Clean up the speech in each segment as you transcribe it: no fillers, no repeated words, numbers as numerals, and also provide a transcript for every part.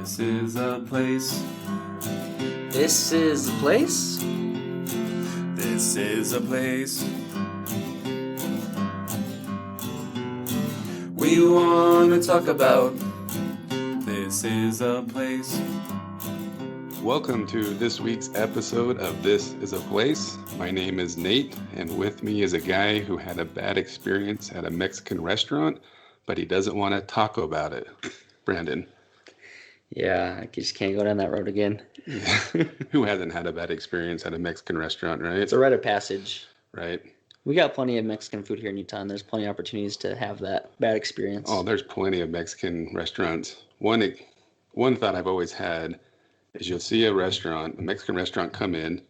This is a place. This is the place. This is a place. We want to talk about. This is a place. Welcome to this week's episode of This is a Place. My name is Nate, and with me is a guy who had a bad experience at a Mexican restaurant, but he doesn't want to talk about it. Brandon. Yeah, I just can't go down that road again. Who hasn't had a bad experience at a Mexican restaurant, right? It's a rite of passage. Right. We got plenty of Mexican food here in Utah, and there's plenty of opportunities to have that bad experience. Oh, there's plenty of Mexican restaurants. One thought I've always had is you'll see a Mexican restaurant come in,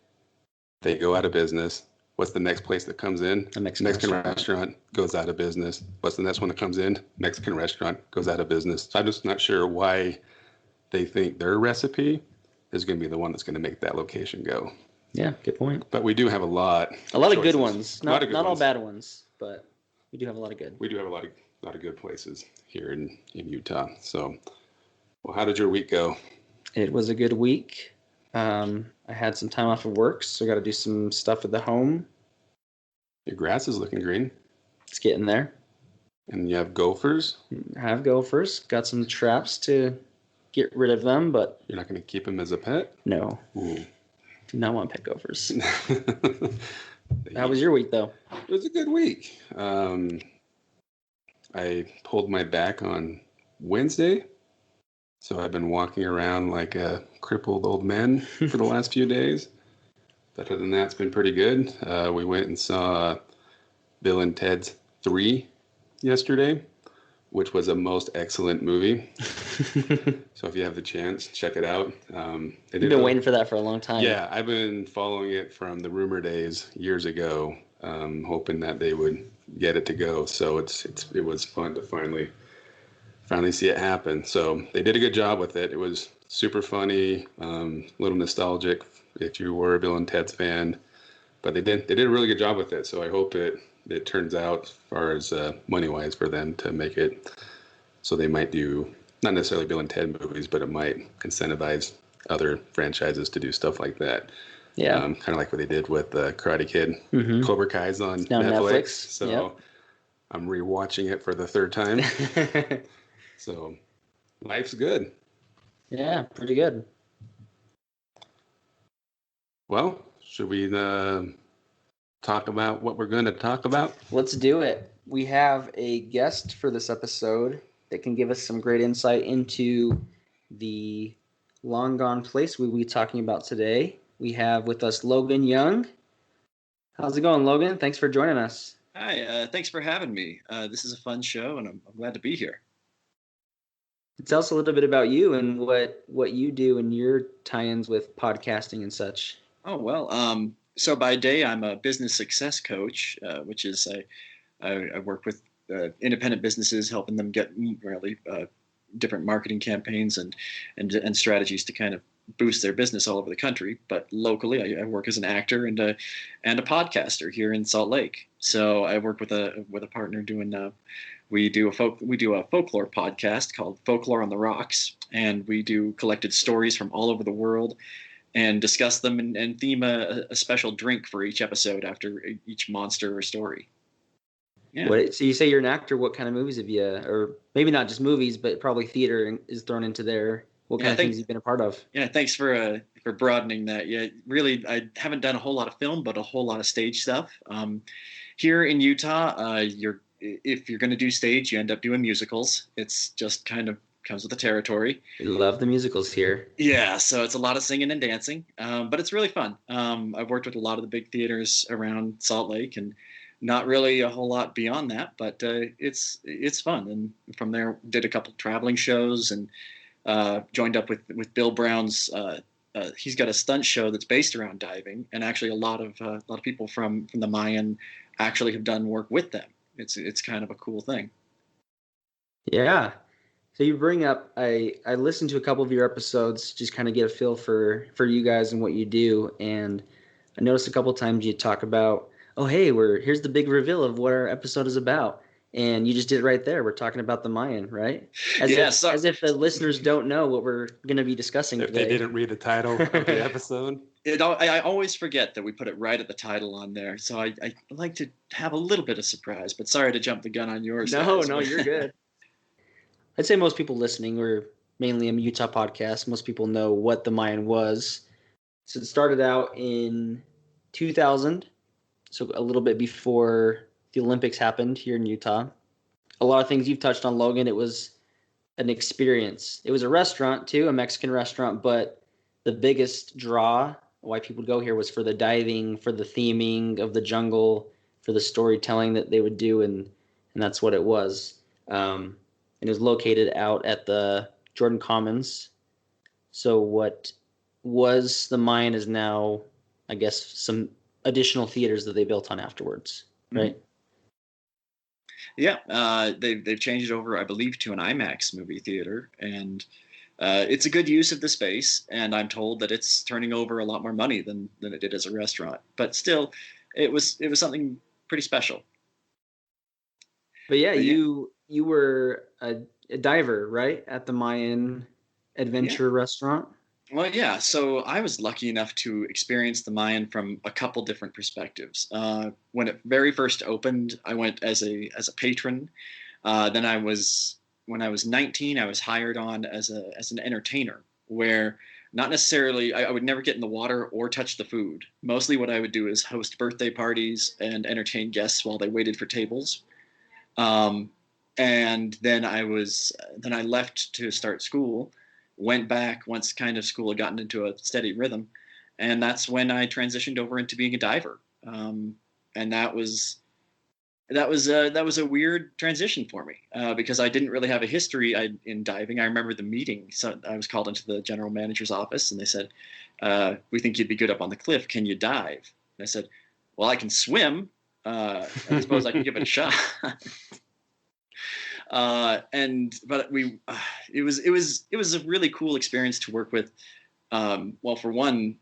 they go out of business. What's the next place that comes in? A Mexican restaurant goes out of business. What's the next one that comes in? Mexican restaurant goes out of business. So I'm just not sure why they think their recipe is going to be the one that's going to make that location go. Yeah, good point. But we do have a lot of good ones. Not all bad ones, but we do have a lot of good. We do have a lot of good places here in Utah. So, well, how did your week go? It was a good week. I had some time off of work, so I got to do some stuff at the home. Your grass is looking green. It's getting there. And you have gophers? I have gophers. Got some traps to get rid of them, but... You're not going to keep them as a pet? No. Ooh. Do not want pet gophers. How was your week, though? It was a good week. I pulled my back on Wednesday, so I've been walking around like a crippled old man for the last few days. But other than that, it's been pretty good. We went and saw Bill and Ted's 3 yesterday, which was a most excellent movie. So if you have the chance, check it out. You've been waiting for that for a long time. Yeah, I've been following it from the rumor days years ago, hoping that they would get it to go. So it was fun to finally see it happen. So they did a good job with it. It was super funny, a little nostalgic if you were a Bill and Ted's fan, but they did a really good job with it. So I hope it turns out as far as money wise for them to make it. So they might do not necessarily Bill and Ted movies, but it might incentivize other franchises to do stuff like that. Yeah, kind of like what they did with Karate Kid. Mm-hmm. Cobra Kai's on Netflix. So yep. I'm rewatching it for the 3rd time. So life's good. Yeah, pretty good. Well, should we talk about what we're going to talk about? Let's do it. We have a guest for this episode that can give us some great insight into the long gone place we'll be talking about today. We have with us Logan Young. How's it going, Logan? Thanks for joining us. Hi, thanks for having me. This is a fun show, and I'm glad to be here. Tell us a little bit about you and what you do and your tie-ins with podcasting and such. Oh, well, so by day I'm a business success coach, which is I work with independent businesses, helping them get really different marketing campaigns and strategies to kind of boost their business all over the country. But locally, I work as an actor and a podcaster here in Salt Lake. So I work with a partner doing we do a folklore podcast called Folklore on the Rocks, and we do collected stories from all over the world and discuss them and theme a special drink for each episode after each monster or story. Yeah. So you say you're an actor. What kind of movies have you, or maybe not just movies, but probably theater is thrown into there? What kind of things you've been a part of? Yeah, thanks for broadening that. Yeah, really, I haven't done a whole lot of film, but a whole lot of stage stuff. Here in Utah, if you're going to do stage, you end up doing musicals. It's just kind of comes with the territory. We love the musicals here. Yeah, so it's a lot of singing and dancing, but it's really fun. I've worked with a lot of the big theaters around Salt Lake, and not really a whole lot beyond that, but it's fun. And from there, did a couple traveling shows and joined up with Bill Brown's. He's got a stunt show that's based around diving, and actually a lot of people from the Mayan actually have done work with them. It's kind of a cool thing. Yeah. So you bring up, I listened to a couple of your episodes, just kind of get a feel for you guys and what you do. And I noticed a couple of times you talk about, oh, hey, here's the big reveal of what our episode is about. And you just did it right there. We're talking about the Mayan, right? Yeah, As if the listeners don't know what we're going to be discussing If today. they didn't read the title of the episode. I always forget that we put it right at the title on there. So I like to have a little bit of surprise, but sorry to jump the gun on yours. No, guys. you're good. I'd say most people listening, we're mainly a Utah podcast. Most people know what the Mayan was. So it started out in 2000, so a little bit before the Olympics happened here in Utah. A lot of things you've touched on, Logan. It was an experience. It was a restaurant too, a Mexican restaurant, but the biggest draw why people would go here was for the diving, for the theming of the jungle, for the storytelling that they would do, and that's what it was. And it was located out at the Jordan Commons. So what was the Mayan is now, I guess, some additional theaters that they built on afterwards, right? Yeah, they've changed it over, I believe, to an IMAX movie theater, and it's a good use of the space. And I'm told that it's turning over a lot more money than it did as a restaurant. But still, it was something pretty special. But yeah, you were a diver, right, at the Mayan Adventure Restaurant? Well, yeah. So I was lucky enough to experience the Mayan from a couple different perspectives. When it very first opened, I went as a patron. Then when I was 19, I was hired on as an entertainer, where not necessarily I would never get in the water or touch the food. Mostly, what I would do is host birthday parties and entertain guests while they waited for tables. And then I left to start school. Went back once kind of school had gotten into a steady rhythm, and that's when I transitioned over into being a diver. And that was a weird transition for me because I didn't really have a history in diving. I remember the meeting. So I was called into the general manager's office, and they said, "We think you'd be good up on the cliff. Can you dive?" And I said, "Well, I can swim. I suppose I can give it a shot." It was a really cool experience to work with. Well, for one,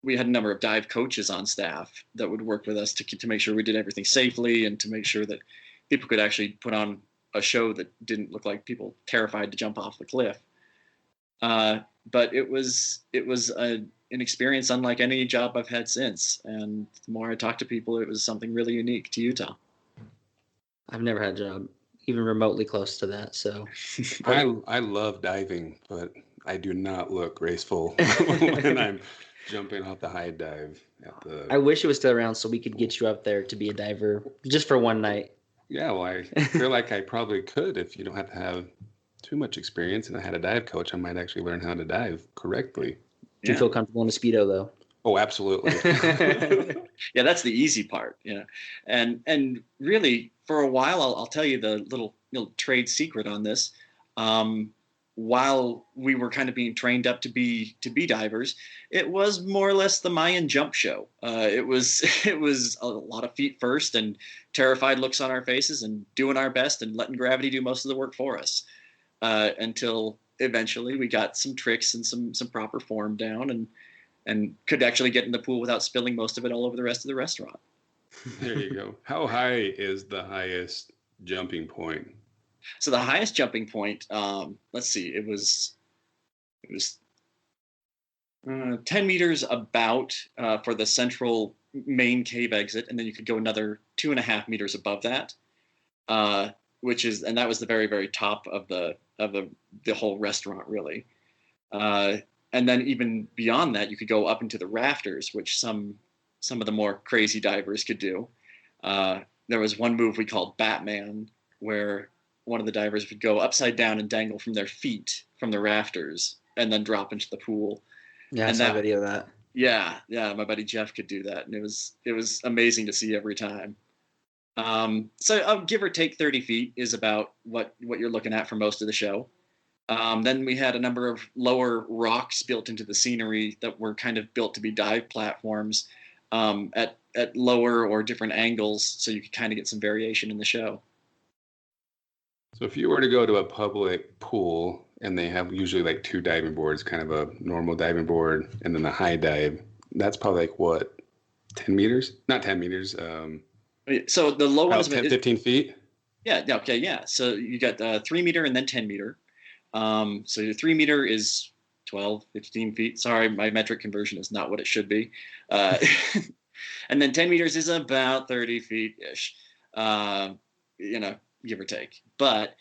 we had a number of dive coaches on staff that would work with us to make sure we did everything safely and to make sure that people could actually put on a show that didn't look like people terrified to jump off the cliff. But it was an experience unlike any job I've had since. And the more I talked to people, it was something really unique to Utah. I've never had a job even remotely close to that. So I love diving, but I do not look graceful when I'm jumping off the high dive. I wish it was still around so we could get you up there to be a diver just for one night. Yeah, well, I feel like I probably could if you don't have to have too much experience. And I had a dive coach, I might actually learn how to dive correctly. Do you feel comfortable in a Speedo, though? Oh, absolutely. Yeah, that's the easy part. Yeah, and really, for a while, I'll tell you the little trade secret on this. While we were kind of being trained up to be divers, it was more or less the Mayan jump show. It was a lot of feet first and terrified looks on our faces and doing our best and letting gravity do most of the work for us until eventually we got some tricks and some proper form down and could actually get in the pool without spilling most of it all over the rest of the restaurant. There you go. How high is the highest jumping point? So the highest jumping point, let's see, it was 10 meters about for the central main cave exit, and then you could go another 2.5 meters above that, and that was the very, very top of the whole restaurant, really. And then even beyond that, you could go up into the rafters, which some of the more crazy divers could do. There was one move we called Batman, where one of the divers would go upside down and dangle from their feet from the rafters and then drop into the pool. Yeah, I saw a video of that. Yeah, my buddy Jeff could do that, and it was amazing to see every time. So give or take 30 feet is about what you're looking at for most of the show. Then we had a number of lower rocks built into the scenery that were kind of built to be dive platforms at lower or different angles, so you could kind of get some variation in the show. So if you were to go to a public pool and they have usually like two diving boards, kind of a normal diving board and then the high dive, that's probably like what, 10 meters? Not 10 meters. So the low one is 15 feet? Yeah. Okay. Yeah. So you got 3 meter and then 10 meter. So your 3 meter is 12, 15 feet. Sorry, my metric conversion is not what it should be. Uh, and then 10 meters is about 30 feet ish, you know, give or take. But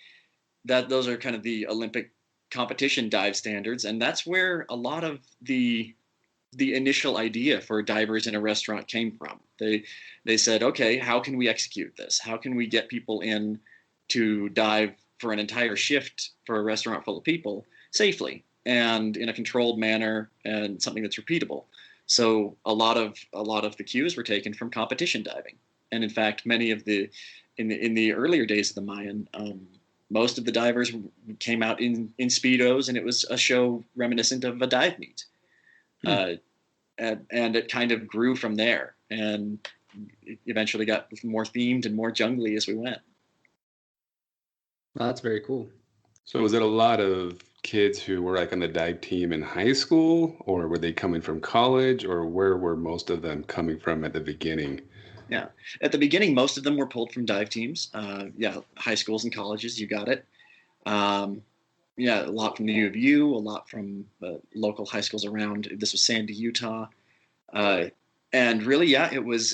those are kind of the Olympic competition dive standards. And that's where a lot of the initial idea for divers in a restaurant came from. They said, okay, how can we execute this? How can we get people in to dive for an entire shift for a restaurant full of people safely and in a controlled manner and something that's repeatable? So a lot of the cues were taken from competition diving. And in fact, many of in the earlier days of the Mayan, most of the divers came out in Speedos, and it was a show reminiscent of a dive meet. And it kind of grew from there, and it eventually got more themed and more jungly as we went. Well, that's very cool. So was it a lot of kids who were like on the dive team in high school, or were they coming from college, or where were most of them coming from at the beginning? Yeah, at the beginning, most of them were pulled from dive teams. High schools and colleges, you got it. A lot from the U of U, a lot from local high schools around. This was Sandy, Utah, and really, it was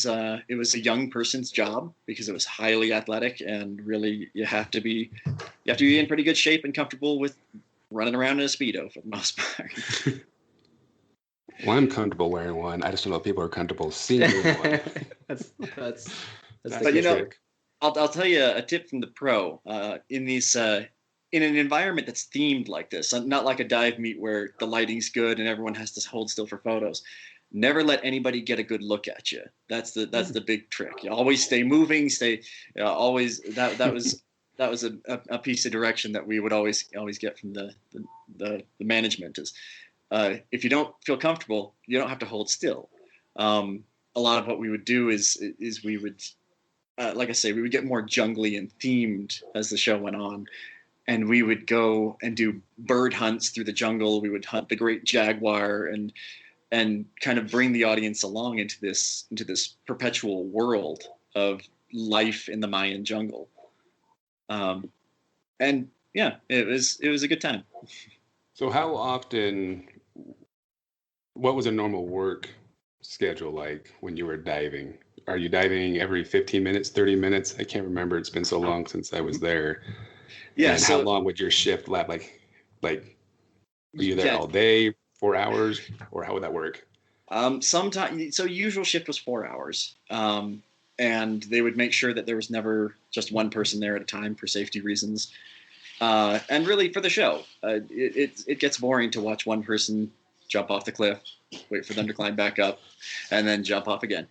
a young person's job because it was highly athletic, and really you have to be in pretty good shape and comfortable with running around in a Speedo for the most part. Well, I'm comfortable wearing one. I just don't know if people are comfortable seeing one. that's But you know, I'll tell you a tip from the pro in an environment that's themed like this, not like a dive meet where the lighting's good and everyone has to hold still for photos. Never let anybody get a good look at you. That's the big trick. You always stay moving. Always. That was a piece of direction that we would always get from the management is, if you don't feel comfortable, you don't have to hold still. A lot of what we would do is we would, like I say, we would get more jungly and themed as the show went on. And we would go and do bird hunts through the jungle. We would hunt the great jaguar and kind of bring the audience along into this perpetual world of life in the Mayan jungle. And yeah, it was a good time. So how often, what was a normal work schedule like when you were diving? Are you diving every 15 minutes, 30 minutes? I can't remember. It's been so long since I was there. Yeah. And how long would your shift last? Like, were you there all day, 4 hours, or how would that work? Sometimes, so usual shift was 4 hours. And they would make sure that there was never just one person there at a time for safety reasons. And really for the show, it gets boring to watch one person jump off the cliff, wait for them to climb back up, and then jump off again.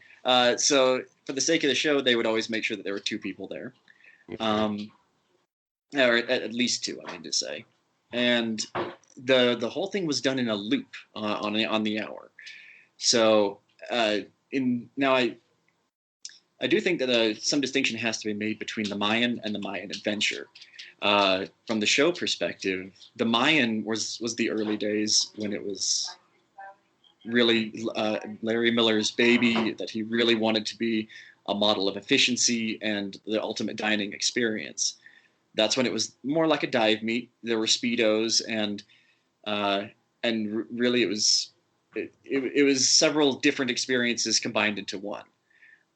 So for the sake of the show, they would always make sure that there were two people there. Or at least two, I mean to say. And the whole thing was done in a loop on the hour. So I do think that some distinction has to be made between the Mayan and the Mayan adventure. From the show perspective, the Mayan was the early days when it was really Larry Miller's baby, that he really wanted to be a model of efficiency and the ultimate dining experience. That's when it was more like a dive meet. There were Speedos and really it was several different experiences combined into one.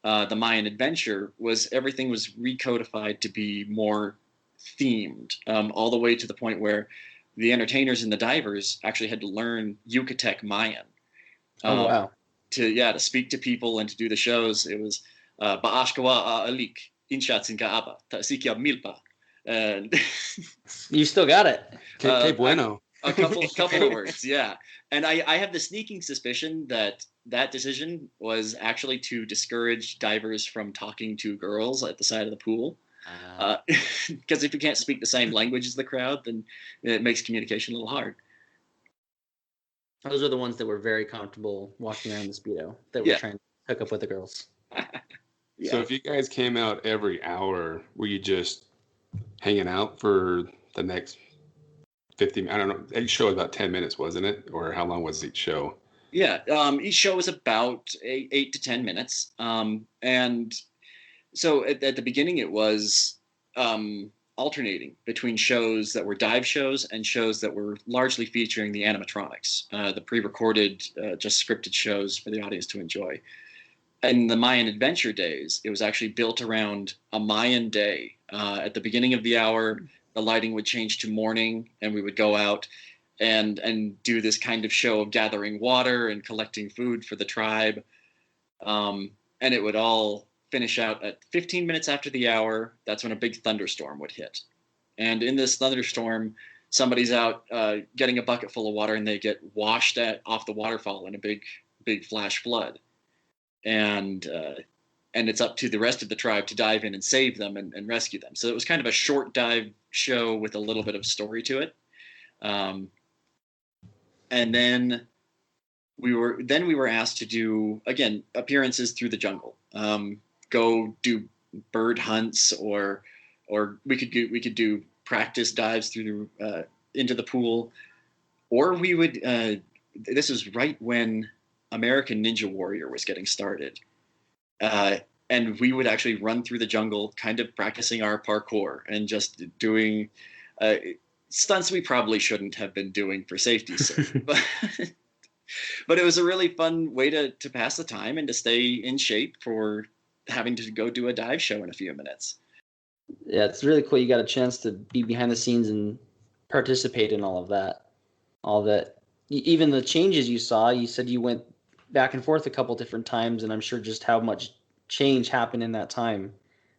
The Mayan adventure was everything was recodified to be more themed, all the way to the point where the entertainers and the divers actually had to learn Yucatec Mayan. Oh wow! To speak to people and to do the shows, it was Baashkawa alik inchatsin kaaba tasikia milpa, and you still got it. Que bueno. A couple of words, yeah. And I have the sneaking suspicion that decision was actually to discourage divers from talking to girls at the side of the pool. Because if you can't speak the same language as the crowd, then it makes communication a little hard. Those are the ones that were very comfortable walking around the Speedo that were trying to hook up with the girls. Yeah. So if you guys came out every hour, were you just hanging out for the next 50? I don't know. Each show was about 10 minutes, wasn't it? Or how long was each show? Yeah, each show was about 8 to 10 minutes. And So at the beginning, it was alternating between shows that were dive shows and shows that were largely featuring the animatronics, the pre-recorded, just scripted shows for the audience to enjoy. In the Mayan adventure days, it was actually built around a Mayan day. At the beginning of the hour, the lighting would change to morning, and we would go out and do this kind of show of gathering water and collecting food for the tribe. And it would all finish out at 15 minutes after the hour. That's when a big thunderstorm would hit. And in this thunderstorm, somebody's out getting a bucket full of water, and they get washed off the waterfall in a big flash flood. And it's up to the rest of the tribe to dive in and save them and rescue them. So it was kind of a short dive show with a little bit of story to it. And then we were asked to do, again, appearances through the jungle. Go do bird hunts, or we could do practice dives through into the pool, or we would. This was right when American Ninja Warrior was getting started, and we would actually run through the jungle, kind of practicing our parkour and just doing stunts we probably shouldn't have been doing for safety's sake. But it was a really fun way to pass the time and to stay in shape for having to go do a dive show in a few minutes. Yeah, it's really cool. You got a chance to be behind the scenes and participate in all of that. All that, even the changes you saw. You said you went back and forth a couple different times, and I'm sure just how much change happened in that time,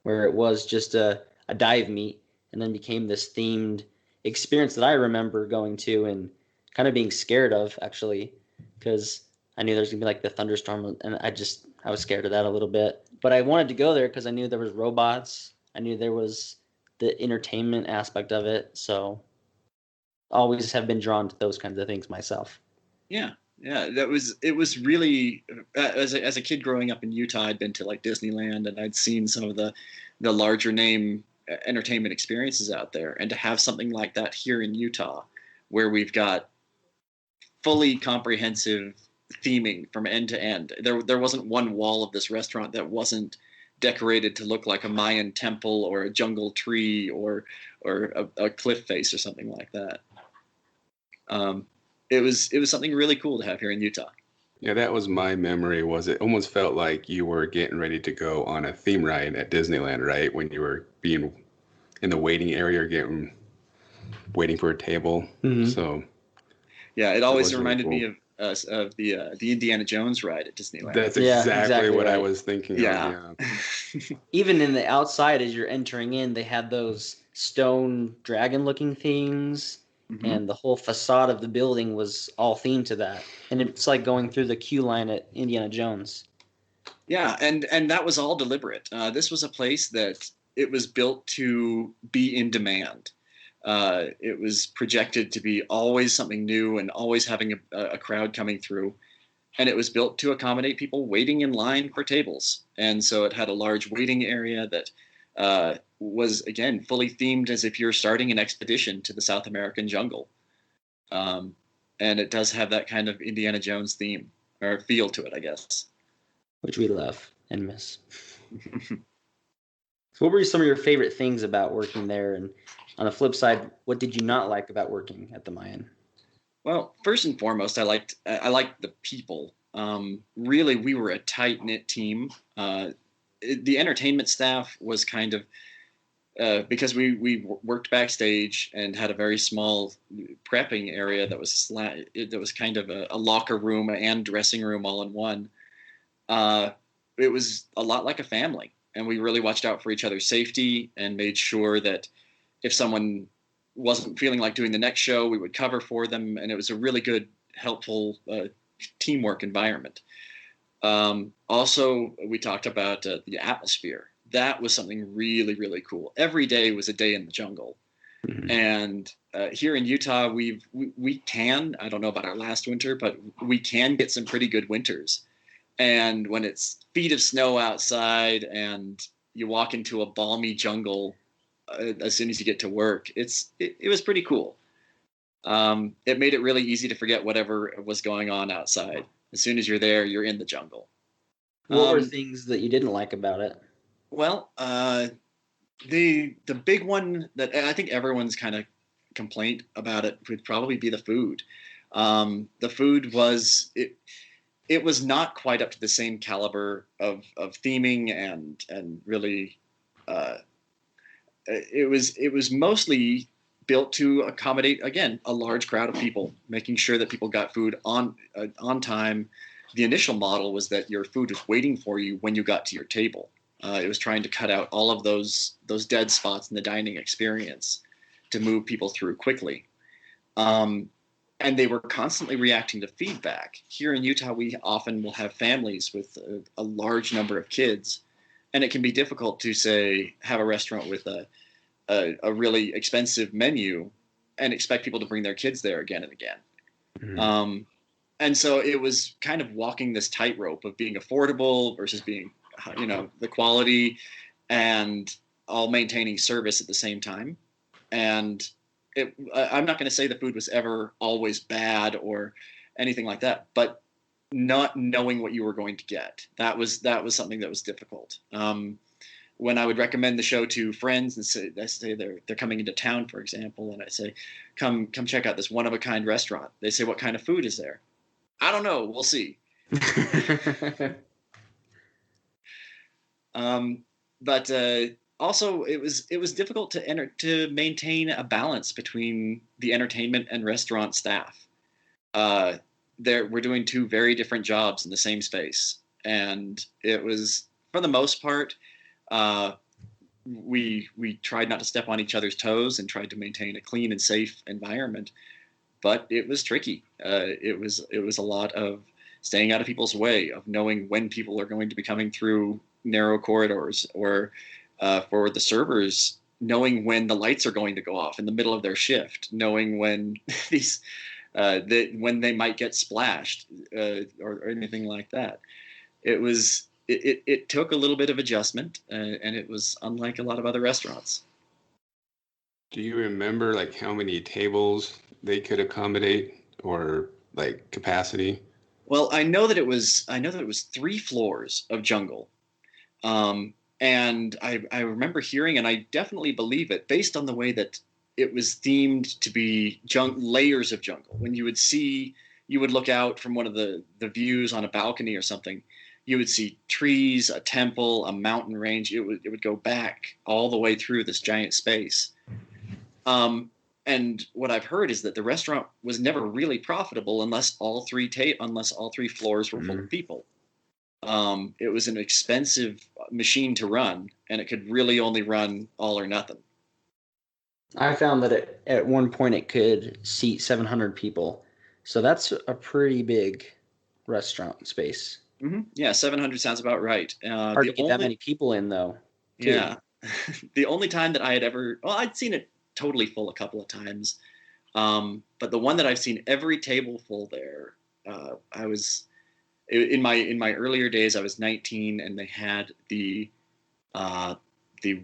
where it was just a dive meet and then became this themed experience that I remember going to and kind of being scared of, actually, because I knew there was gonna be like the thunderstorm, and I was scared of that a little bit. But I wanted to go there because I knew there was robots. I knew there was the entertainment aspect of it. So always have been drawn to those kinds of things myself. Yeah. It was really, as a kid growing up in Utah, I'd been to like Disneyland, and I'd seen some of the larger name entertainment experiences out there. And to have something like that here in Utah, where we've got fully comprehensive theming from end to end. There wasn't one wall of this restaurant that wasn't decorated to look like a Mayan temple or a jungle tree or a cliff face or something like that. It was something really cool to have here in Utah. Yeah, that was my memory. Was it almost felt like you were getting ready to go on a theme ride at Disneyland, right? When you were being in the waiting area, waiting for a table. Mm-hmm. So yeah, it always reminded really me of the Indiana Jones ride at Disneyland. That's exactly what right. I was thinking of. Yeah. Even in the outside, as you're entering in, they had those stone dragon-looking things, mm-hmm. and the whole facade of the building was all themed to that. And it's like going through the queue line at Indiana Jones. Yeah, and that was all deliberate. This was a place that it was built to be in demand. It was projected to be always something new and always having a crowd coming through. And it was built to accommodate people waiting in line for tables. And so it had a large waiting area that was, again, fully themed as if you're starting an expedition to the South American jungle. And it does have that kind of Indiana Jones theme or feel to it, I guess. Which we love and miss. So what were some of your favorite things about working there? And on the flip side, what did you not like about working at the Mayan? Well, first and foremost, I liked the people. Really, we were a tight-knit team. The entertainment staff was kind of because we worked backstage and had a very small prepping area that was kind of a locker room and dressing room all in one. It was a lot like a family, and we really watched out for each other's safety and made sure that if someone wasn't feeling like doing the next show, we would cover for them, and it was a really good, helpful teamwork environment. Also, we talked about the atmosphere. That was something really, really cool. Every day was a day in the jungle. Mm-hmm. And here in Utah, we can, I don't know about our last winter, but we can get some pretty good winters. And when it's feet of snow outside and you walk into a balmy jungle as soon as you get to work, it was pretty cool. It made it really easy to forget whatever was going on outside. As soon as you're there, you're in the jungle. What were things that you didn't like about it? Well, the big one that I think everyone's kind of complaint about it would probably be the food. The food was it was not quite up to the same caliber of theming and really uh, it was mostly built to accommodate again a large crowd of people, making sure that people got food on time. The initial model was that your food was waiting for you when you got to your table. It was trying to cut out all of those dead spots in the dining experience to move people through quickly. Um, and they were constantly reacting to feedback. Here in Utah, we often will have families with a large number of kids, and it can be difficult to say have a restaurant with a really expensive menu and expect people to bring their kids there again and again. Mhm. And so it was kind of walking this tightrope of being affordable versus being, the quality, and all maintaining service at the same time. And I'm not going to say the food was ever always bad or anything like that, but not knowing what you were going to get, that was something that was difficult. When I would recommend the show to friends and say they're coming into town, for example, and I say, come check out this one of a kind restaurant. They say, what kind of food is there? I don't know. We'll see. But also, it was difficult to maintain a balance between the entertainment and restaurant staff. We're doing two very different jobs in the same space, and it was, for the most part, we tried not to step on each other's toes and tried to maintain a clean and safe environment. But it was tricky. It was a lot of staying out of people's way, of knowing when people are going to be coming through narrow corridors, or for the servers, knowing when the lights are going to go off in the middle of their shift, knowing when when they might get splashed, or anything like that. It took a little bit of adjustment, and it was unlike a lot of other restaurants. Do you remember like how many tables they could accommodate, or like capacity? Well, I know that it was 3 floors of jungle. And I remember hearing, and I definitely believe it, based on the way that it was themed to be layers of jungle. When you would look out from one of the views on a balcony or something, you would see trees, a temple, a mountain range. It would go back all the way through this giant space. And what I've heard is that the restaurant was never really profitable unless all three floors were full of people. It was an expensive machine to run, and it could really only run all or nothing. I found that at one point it could seat 700 people. So that's a pretty big restaurant space. Yeah, 700 sounds about right. Hard to get that many people in, though. Too. Yeah. The only time that I'd seen it totally full a couple of times. But the one that I've seen every table full there, I was in my earlier days. I was 19, and they had the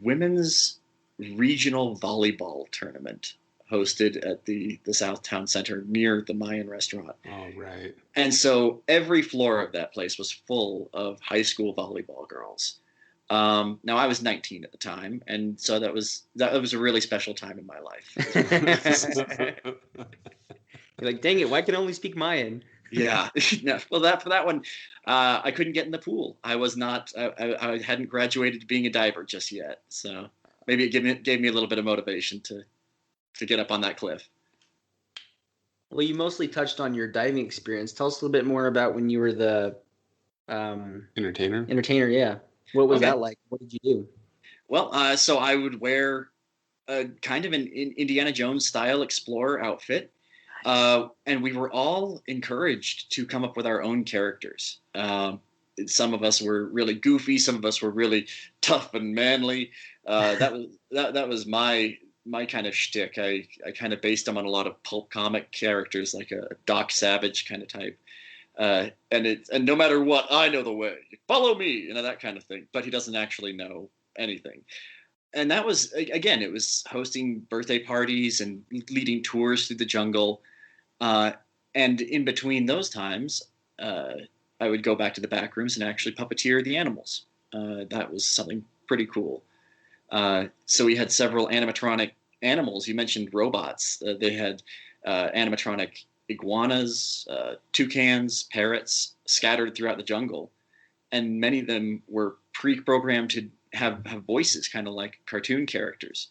women's regional volleyball tournament hosted at the Southtown Center near the Mayan restaurant. Oh, right. And so every floor of that place was full of high school volleyball girls. Now I was 19 at the time, and so that was a really special time in my life. You're like, dang it, why can I only speak Mayan? Yeah. No, well, for that one, I couldn't get in the pool. I was not. I hadn't graduated to being a diver just yet, so maybe it gave me a little bit of motivation to get up on that cliff. Well, you mostly touched on your diving experience. Tell us a little bit more about when you were the Entertainer? entertainer. Yeah, what was Okay. that like? What did you do? Well, so I would wear kind of an Indiana Jones style explorer outfit. And we were all encouraged to come up with our own characters. Some of us were really goofy. Some of us were really tough and manly. That was my kind of shtick. I kind of based them on a lot of pulp comic characters, like a Doc Savage kind of type. And no matter what, I know the way. Follow me, that kind of thing. But he doesn't actually know anything. And that was, again, it was hosting birthday parties and leading tours through the jungle. And in between those times, I would go back to the back rooms and actually puppeteer the animals. That was something pretty cool. So we had several animatronic animals. You mentioned robots. They had animatronic iguanas, toucans, parrots scattered throughout the jungle. And many of them were pre-programmed to have voices, kind of like cartoon characters.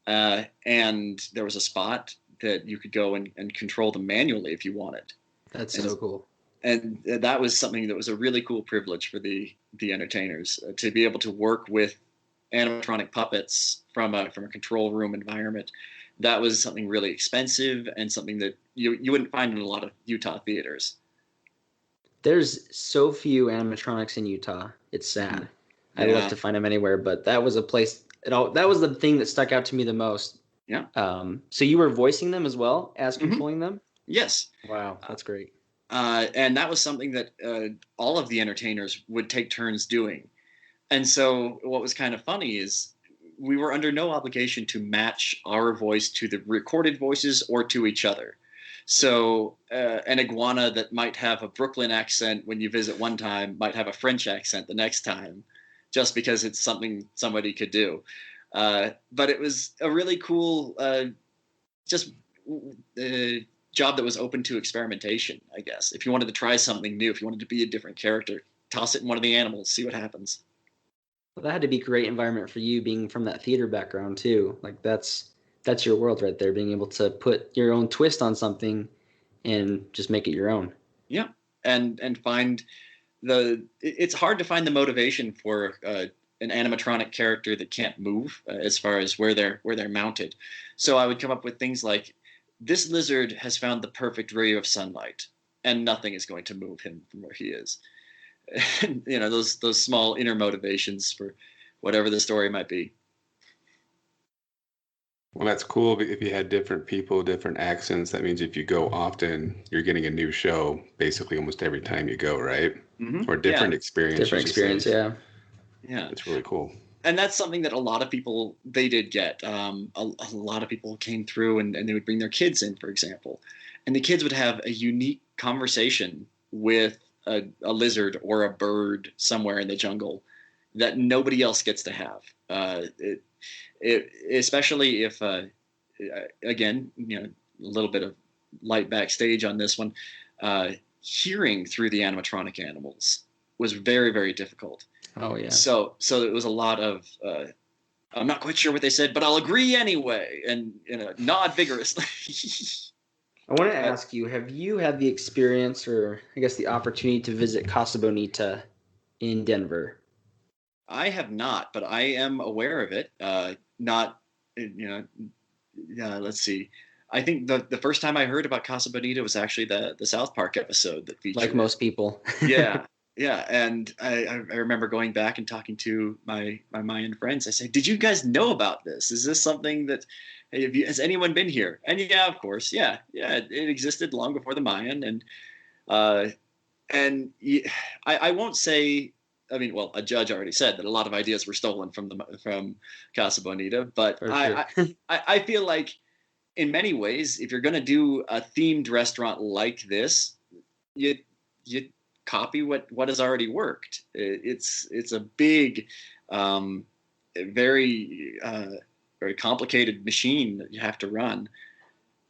And there was a spot that you could go and control them manually if you wanted. That's so cool. And that was something that was a really cool privilege for the entertainers, to be able to work with animatronic puppets from a control room environment. That was something really expensive and something that you wouldn't find in a lot of Utah theaters. There's so few animatronics in Utah. It's sad. I'd love to find them anywhere, but that was a place. That was the thing that stuck out to me the most. Yeah. So you were voicing them as well as controlling them? Yes. Wow, that's great. And that was something that all of the entertainers would take turns doing. And so what was kind of funny is we were under no obligation to match our voice to the recorded voices or to each other. So an iguana that might have a Brooklyn accent when you visit one time might have a French accent the next time, just because it's something somebody could do. But it was a really cool job that was open to experimentation, I guess. If you wanted to try something new, if you wanted to be a different character, toss it in one of the animals, see what happens. Well, that had to be a great environment for you, being from that theater background too. Like that's your world right there, being able to put your own twist on something and just make it your own. Yeah, and find it's hard to find the motivation for an animatronic character that can't move as far as where they're mounted. So I would come up with things like, this lizard has found the perfect ray of sunlight, and nothing is going to move him from where he is. You know, those small inner motivations for whatever the story might be. Well, that's cool. If you had different people, different accents, that means if you go often, you're getting a new show basically almost every time you go, right? Mm-hmm. Or different experience. Different experience, yeah. Yeah. It's really cool. And that's something that a lot of people, they did get. A lot of people came through and they would bring their kids in, for example. And the kids would have a unique conversation with a lizard or a bird somewhere in the jungle that nobody else gets to have. Especially if, again, you know, a little bit of light backstage on this one, hearing through the animatronic animals was very, very difficult. Oh, yeah. So it was a lot of, I'm not quite sure what they said, but I'll agree anyway, and nod vigorously. I want to ask you, have you had the experience, or I guess the opportunity, to visit Casa Bonita in Denver? I have not, but I am aware of it. Let's see. I think the first time I heard about Casa Bonita was actually the South Park episode that featured. Like most people. Yeah. Yeah, and I remember going back and talking to my Mayan friends. I said, "Did you guys know about this? Is this something that has anyone been here?" And yeah, of course, yeah, it existed long before the Mayan, I won't say. I mean, well, a judge already said that a lot of ideas were stolen from Casa Bonita, but Sure. I feel like in many ways, if you're going to do a themed restaurant like this, you copy what has already worked. It's a big, very very complicated machine that you have to run,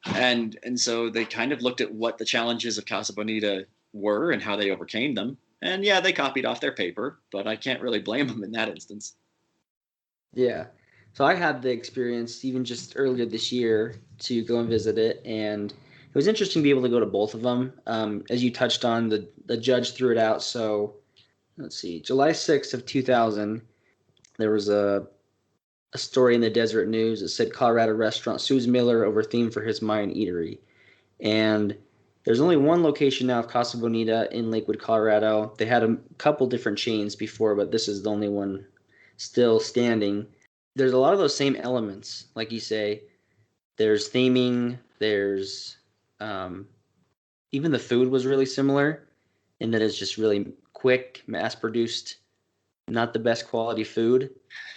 and so they kind of looked at what the challenges of Casa Bonita were and how they overcame them, and yeah, they copied off their paper, but I can't really blame them in that instance. Yeah. So I had the experience even just earlier this year to go and visit it, and it was interesting to be able to go to both of them. As you touched on, the judge threw it out. So let's see, July 6th of 2000, there was a story in the Deseret News that said Colorado restaurant sues Miller over theme for his Mayan eatery. And there's only one location now of Casa Bonita in Lakewood, Colorado. They had a couple different chains before, but this is the only one still standing. There's a lot of those same elements, like you say. There's theming, there's even the food was really similar in that it's just really quick, mass-produced, not the best quality food.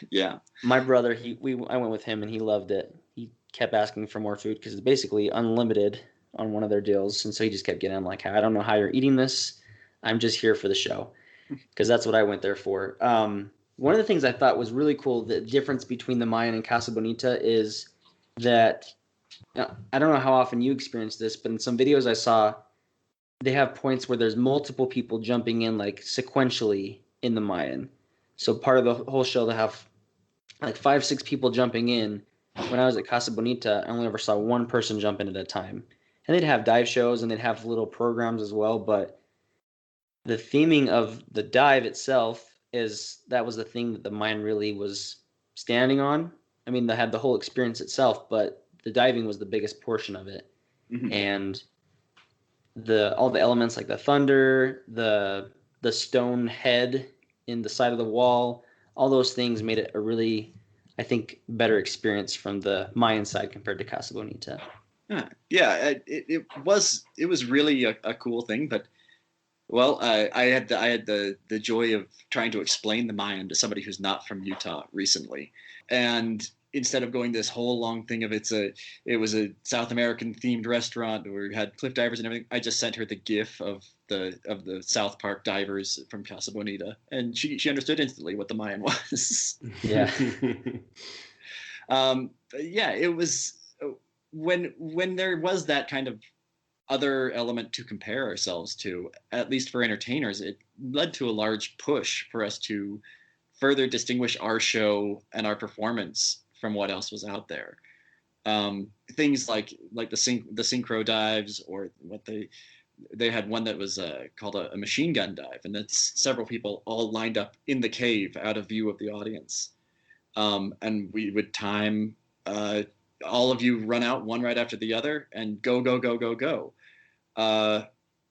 Yeah. My brother, I went with him and he loved it. He kept asking for more food because it's basically unlimited on one of their deals, and so he just kept getting. I'm like, I don't know how you're eating this. I'm just here for the show, because that's what I went there for. one of the things I thought was really cool, the difference between the Mayan and Casa Bonita is that, I don't know how often you experience this, but in some videos I saw, they have points where there's multiple people jumping in like sequentially in the Mayan. So part of the whole show, they have like 5, 6 people jumping in. When I was at Casa Bonita, I only ever saw one person jump in at a time. And they'd have dive shows and they'd have little programs as well, but the theming of the dive itself that was the thing that the Mayan really was standing on. I mean, they had the whole experience itself, but the diving was the biggest portion of it. Mhm. And all the elements like the thunder, the stone head in the side of the wall, all those things made it a really, I think, better experience from the Mayan side compared to Casa Bonita. Yeah, it was really a cool thing, but well, I had the joy of trying to explain the Mayan to somebody who's not from Utah recently, and instead of going this whole long thing of it was a South American themed restaurant where we had cliff divers and everything, I just sent her the GIF of the South Park divers from Casa Bonita, and she understood instantly what the Mayan was. Yeah. Yeah, it was when there was that kind of other element to compare ourselves to, at least for entertainers, it led to a large push for us to further distinguish our show and our performance from what else was out there. Things like the synchro dives, or what they had one that was called a machine gun dive, and that's several people all lined up in the cave out of view of the audience. And we would time all of you run out one right after the other and go, go, go, go, go.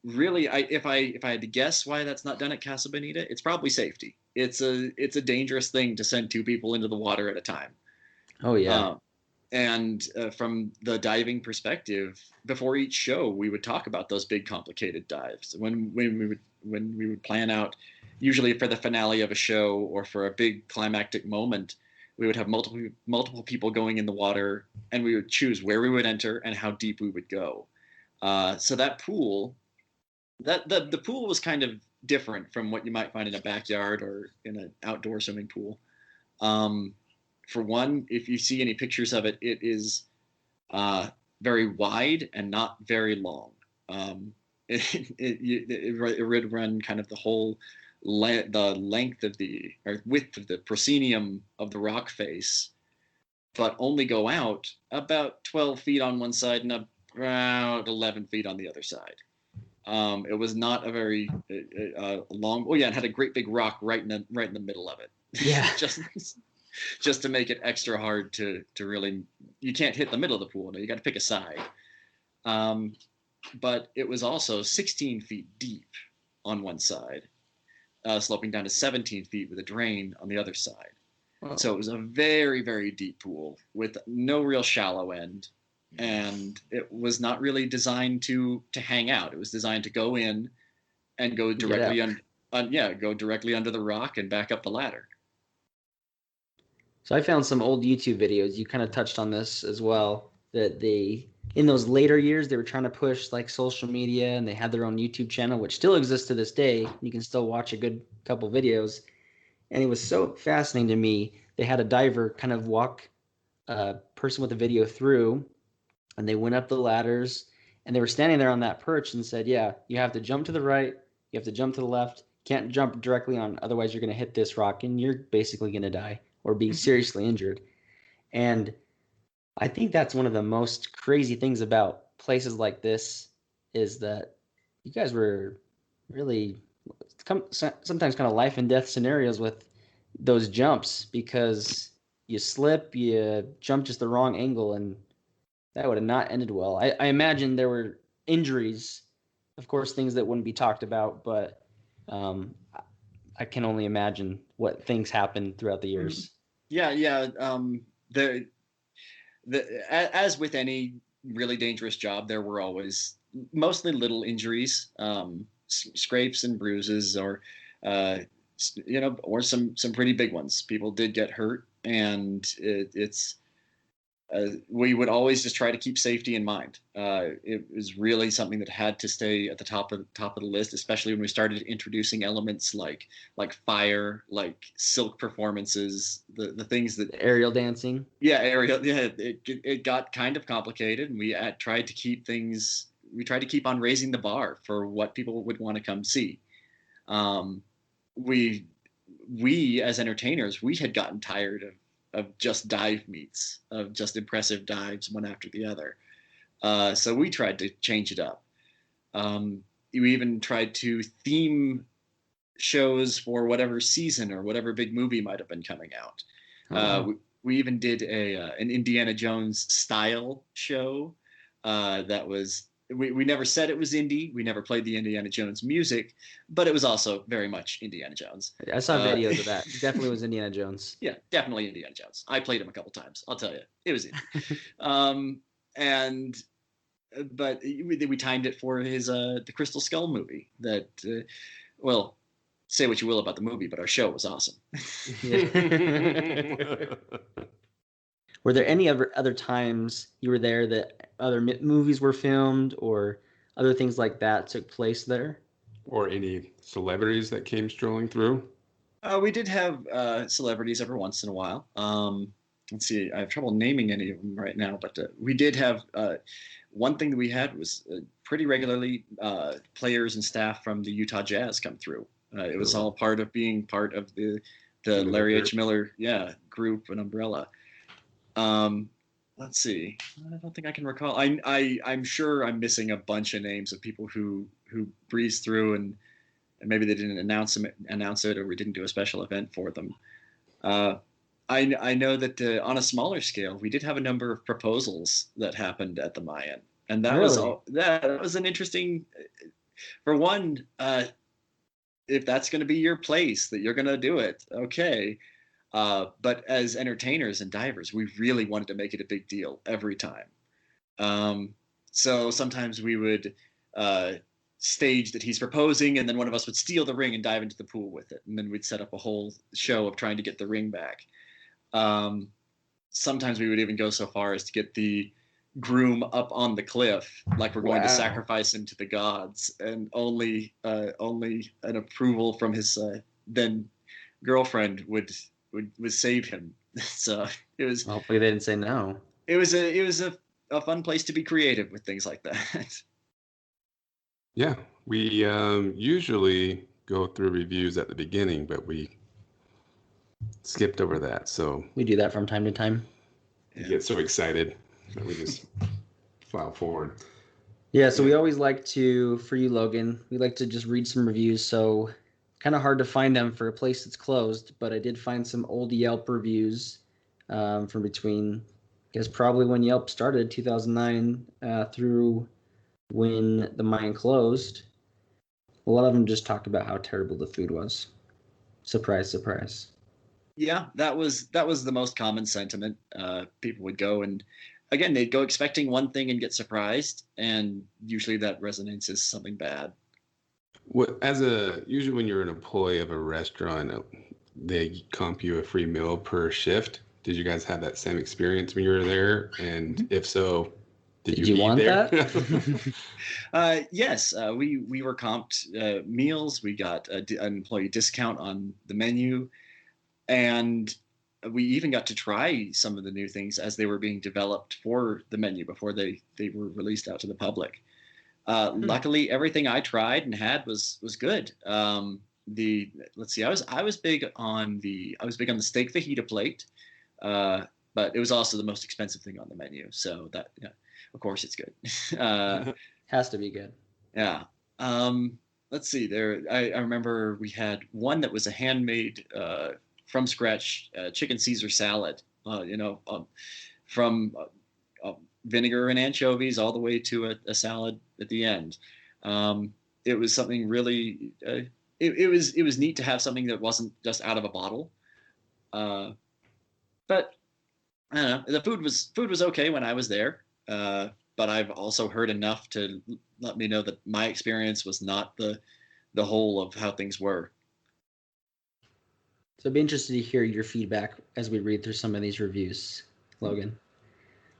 Really, if I had to guess why that's not done at Casa Bonita, it's probably safety. It's a dangerous thing to send 2 people into the water at a time. Oh yeah. And from the diving perspective, before each show, we would talk about those big, complicated dives. When we would plan out, usually for the finale of a show or for a big climactic moment, we would have multiple people going in the water, and we would choose where we would enter and how deep we would go. So that pool, the pool was kind of different from what you might find in a backyard or in an outdoor swimming pool. For one, if you see any pictures of it, it is very wide and not very long. It would run kind of the whole the length of or width of the proscenium of the rock face, but only go out about 12 feet on one side and around 11 feet on the other side. It was not a very long. Oh yeah, it had a great big rock right in the middle of it. Yeah. just to make it extra hard to really. You can't hit the middle of the pool. No, you got to pick a side. But it was also 16 feet deep on one side, sloping down to 17 feet with a drain on the other side. Wow. So it was a very, very deep pool with no real shallow end. And it was not really designed to hang out. It was designed to go in and go directly go directly under the rock and back up the ladder. So I found some old YouTube videos. You kind of touched on this as well, that in those later years, they were trying to push like social media, and they had their own YouTube channel, which still exists to this day. You can still watch a good couple videos. And it was so fascinating to me. They had a diver kind of walk a person with a video through, and they went up the ladders, and they were standing there on that perch and said, yeah, you have to jump to the right, you have to jump to the left, can't jump directly on, otherwise you're going to hit this rock and you're basically going to die or be seriously injured. And I think that's one of the most crazy things about places like this, is that you guys were really sometimes kind of life and death scenarios with those jumps, because you slip, you jump just the wrong angle, and that would have not ended well. I imagine there were injuries, of course, things that wouldn't be talked about, but I can only imagine what things happened throughout the years. Yeah. As with any really dangerous job, there were always mostly little injuries, scrapes and bruises, or or some pretty big ones. People did get hurt, and it's we would always just try to keep safety in mind. It was really something that had to stay at the top of the list, especially when we started introducing elements like fire, like silk performances, the things that Aerial dancing. Yeah, aerial. Yeah, it got kind of complicated, and we tried to keep things. We tried to keep on raising the bar for what people would want to come see. We as entertainers, we had gotten tired of just dive meets, of just impressive dives one after the other. So we tried to change it up. We even tried to theme shows for whatever season or whatever big movie might have been coming out. We even did an Indiana Jones style show that was. We never said it was indie. We never played the Indiana Jones music, but it was also very much Indiana Jones. I saw videos of that. It definitely was Indiana Jones. Yeah, definitely Indiana Jones. I played him a couple times. I'll tell you, it was indie. But we timed it for his the Crystal Skull movie. That well, say what you will about the movie, but our show was awesome. Were there any other times you were there that other movies were filmed or other things like that took place there? Or any celebrities that came strolling through? We did have celebrities every once in a while. Let's see, I have trouble naming any of them right now, but we did have one thing that we had was pretty regularly players and staff from the Utah Jazz come through. It was all part of being part of the Larry H. Miller group and umbrella. Let's see. I don't think I can recall. I'm sure I'm missing a bunch of names of people who breezed through and maybe they didn't announce it, or we didn't do a special event for them. I know that on a smaller scale, we did have a number of proposals that happened at the Mayan, and that was an interesting. For one, if that's going to be your place, that you're going to do it, okay. But as entertainers and divers, we really wanted to make it a big deal every time. So sometimes we would stage that he's proposing, and then one of us would steal the ring and dive into the pool with it. And then we'd set up a whole show of trying to get the ring back. Sometimes we would even go so far as to get the groom up on the cliff, like we're going to sacrifice him to the gods, and only an approval from his then girlfriend would save him. So it was. Hopefully they didn't say no. It was a fun place to be creative with things like that. Yeah, we usually go through reviews at the beginning, but we skipped over that. So we do that from time to time. You get so excited that we just file forward. Yeah, so we always like to, for you, Logan, we like to just read some reviews. So kind of hard to find them for a place that's closed, but I did find some old Yelp reviews from between, I guess probably when Yelp started, 2009, through when the Mayan closed. A lot of them just talked about how terrible the food was. Surprise, surprise. Yeah, that was the most common sentiment. People would go, and again, they'd go expecting one thing and get surprised, and usually that resonates as something bad. Usually when you're an employee of a restaurant, they comp you a free meal per shift. Did you guys have that same experience when you were there? And if so, did you want there? that? Yes, we were comped meals. We got an employee discount on the menu, and we even got to try some of the new things as they were being developed for the menu before they were released out to the public. Luckily, everything I tried and had was good. Let's see, I was big on the steak fajita plate, but it was also the most expensive thing on the menu. So that, of course, it's good. Has to be good. Yeah. Let's see. I remember we had one that was a handmade from scratch chicken Caesar salad. From vinegar and anchovies all the way to a salad at the end. It was something really. It was neat to have something that wasn't just out of a bottle. But I don't know. The food was okay when I was there. But I've also heard enough to let me know that my experience was not the whole of how things were. So I'd be interested to hear your feedback as we read through some of these reviews, Logan.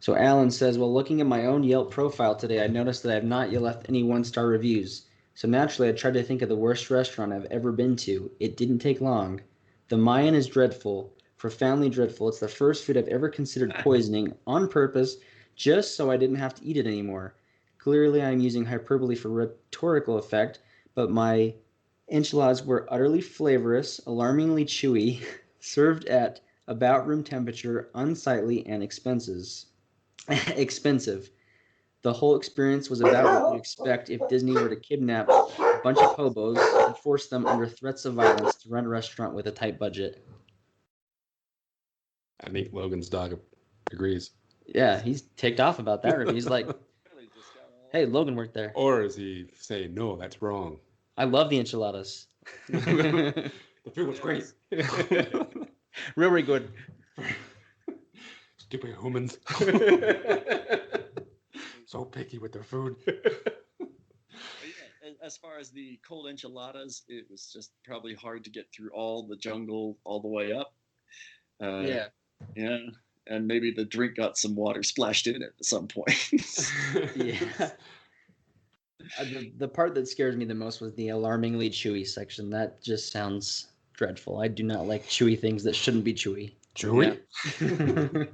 So Alan says, well, looking at my own Yelp profile today, I noticed that I have not yet left any one-star reviews. So naturally, I tried to think of the worst restaurant I've ever been to. It didn't take long. The Mayan is dreadful, profoundly dreadful. It's the first food I've ever considered poisoning on purpose, just so I didn't have to eat it anymore. Clearly, I'm using hyperbole for rhetorical effect, but my enchiladas were utterly flavorless, alarmingly chewy, served at about room temperature, unsightly, and expensive. The whole experience was about what you'd expect if Disney were to kidnap a bunch of hobos and force them under threats of violence to run a restaurant with a tight budget. I think Logan's dog agrees. Yeah, he's ticked off about that review. He's like, hey, Logan worked there. Or is he saying, no, that's wrong? I love the enchiladas. The food was great. Really good. Stupid humans. So picky with their food. As far as the cold enchiladas, it was just probably hard to get through all the jungle all the way up. Yeah. Yeah. And maybe the drink got some water splashed in it at some point. Yeah. The part that scares me the most was the alarmingly chewy section. That just sounds dreadful. I do not like chewy things that shouldn't be chewy. Chewy? Yeah.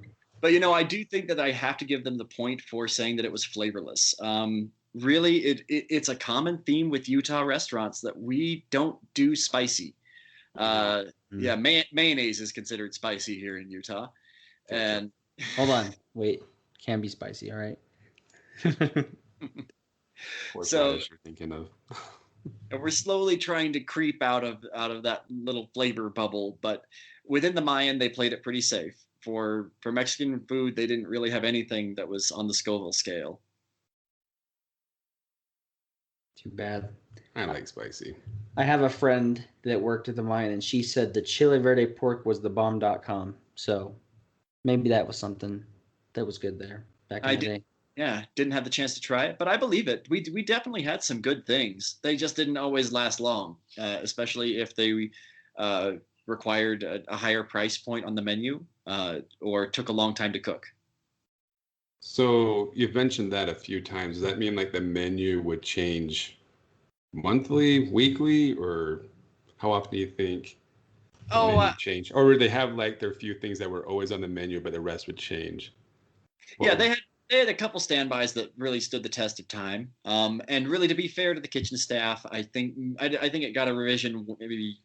But, I do think that I have to give them the point for saying that it was flavorless. Really, it's a common theme with Utah restaurants that we don't do spicy. Yeah, mayonnaise is considered spicy here in Utah. And hold on, wait, can be spicy, all right? So you're thinking of. And we're slowly trying to creep out of that little flavor bubble, but within the Mayan, they played it pretty safe. For Mexican food, they didn't really have anything that was on the Scoville scale. Too bad. I like spicy. I have a friend that worked at the Mayan, and she said the chile verde pork was the bomb.com. So maybe that was something that was good there back in the day. Yeah, didn't have the chance to try it, but I believe it. We definitely had some good things. They just didn't always last long, especially if they required a higher price point on the menu or took a long time to cook. So you've mentioned that a few times. Does that mean like the menu would change monthly, weekly, or how often do you think the menu change? Or would they have like their few things that were always on the menu, but the rest would change? Yeah, they had a couple standbys that really stood the test of time. And really, to be fair to the kitchen staff, I think it got a revision maybe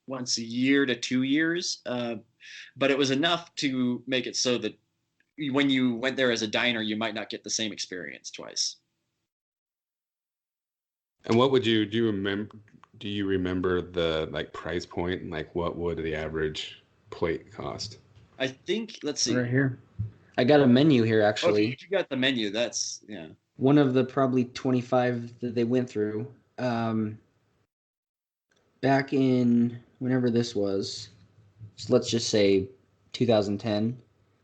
once a year to 2 years, but it was enough to make it so that when you went there as a diner, you might not get the same experience twice. And what would do you remember? Do you remember the like price point? Like what would the average plate cost? I think, let's see. Right here. I got a menu here, actually. Okay, you got the menu. That's, yeah. One of the probably 25 that they went through. Back in whenever this was, so let's just say 2010.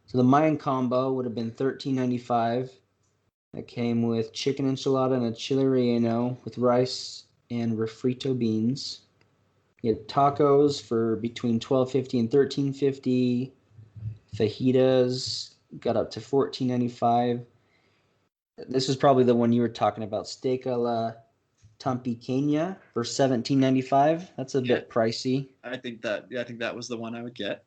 So the Mayan combo would have been $13.95. That came with chicken enchilada and a chile relleno with rice and refrito beans. You had tacos for between $12.50 and $13.50. Fajitas got up to $14.95. This was probably the one you were talking about, steak a la Tampiqueña for $17.95. That's a bit pricey. I think that was the one I would get.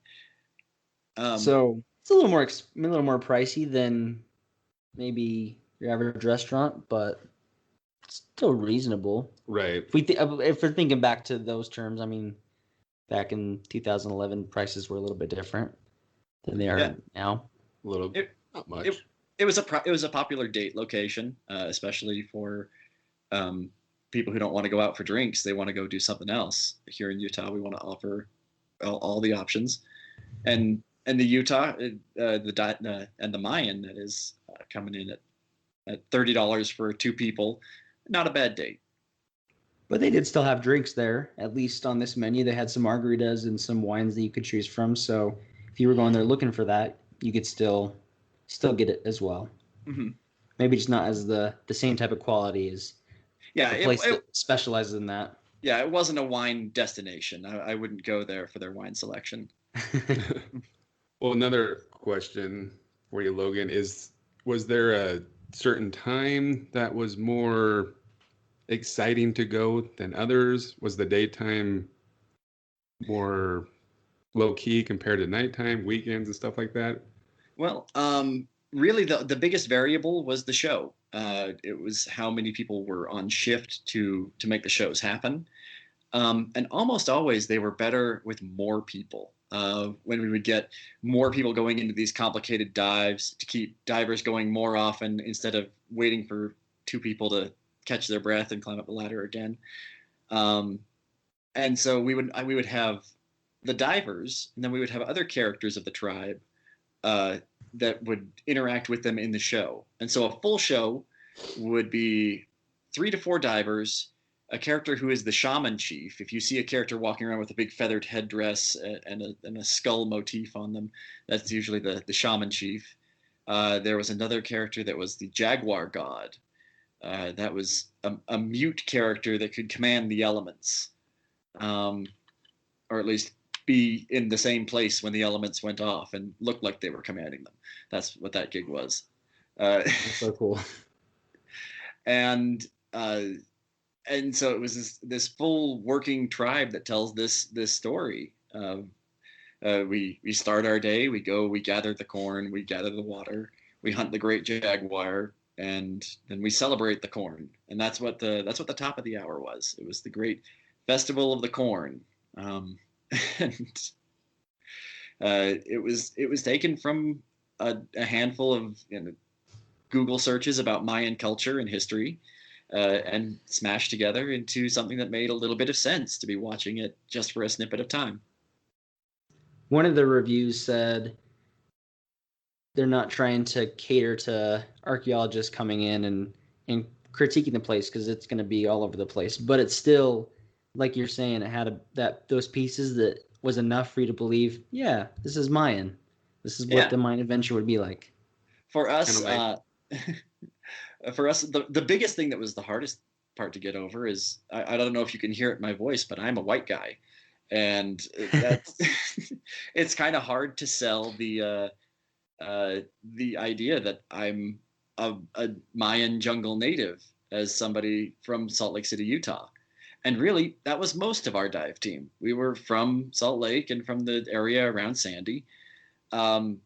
So it's a little more pricey than maybe your average restaurant, but still reasonable. Right. If we're thinking back to those terms, I mean, back in 2011, prices were a little bit different than they are now. A little, not much. It was a popular date location, especially for people who don't want to go out for drinks. They want to go do something else. Here in Utah, we want to offer all the options, and the Utah, and the Mayan that is coming in at $30 for 2 people, not a bad date. But they did still have drinks there, at least on this menu. They had some margaritas and some wines that you could choose from. So if you were going there looking for that, you could still get it as well. Mm-hmm. Maybe just not as the same type of quality as the place that specializes in that. Yeah, it wasn't a wine destination. I wouldn't go there for their wine selection. Well, another question for you, Logan, is was there a certain time that was more exciting to go than others? Was the daytime more low key compared to nighttime, weekends, and stuff like that? Well, really, the biggest variable was the show. It was how many people were on shift to make the shows happen. And almost always they were better with more people. When we would get more people going into these complicated dives to keep divers going more often instead of waiting for two people to catch their breath and climb up the ladder again. And so we would have the divers, and then we would have other characters of the tribe that would interact with them in the show. And so a full show would be 3 to 4 divers, a character who is the shaman chief. If you see a character walking around with a big feathered headdress and a skull motif on them, that's usually the shaman chief. There was another character that was the jaguar god. That was a mute character that could command the elements, or at least be in the same place when the elements went off and looked like they were commanding them. That's what that gig was. That's so cool. And so it was this full working tribe that tells this story. We start our day, we gather the corn, we gather the water, we hunt the great jaguar, and then we celebrate the corn. And that's what the top of the hour was. It was the great festival of the corn. And it was taken from a handful of Google searches about Mayan culture and history, and smashed together into something that made a little bit of sense to be watching it just for a snippet of time. One of the reviews said they're not trying to cater to archaeologists coming in and critiquing the place because it's going to be all over the place. But it's still, like you're saying, it had those pieces that was enough for you to believe, yeah, this is Mayan. This is what the Mayan adventure would be like. For us, the biggest thing that was the hardest part to get over is, I don't know if you can hear it in my voice, but I'm a white guy. And that's, it's kind of hard to sell the idea that I'm a Mayan jungle native as somebody from Salt Lake City, Utah. And really, that was most of our dive team. We were from Salt Lake and from the area around Sandy. And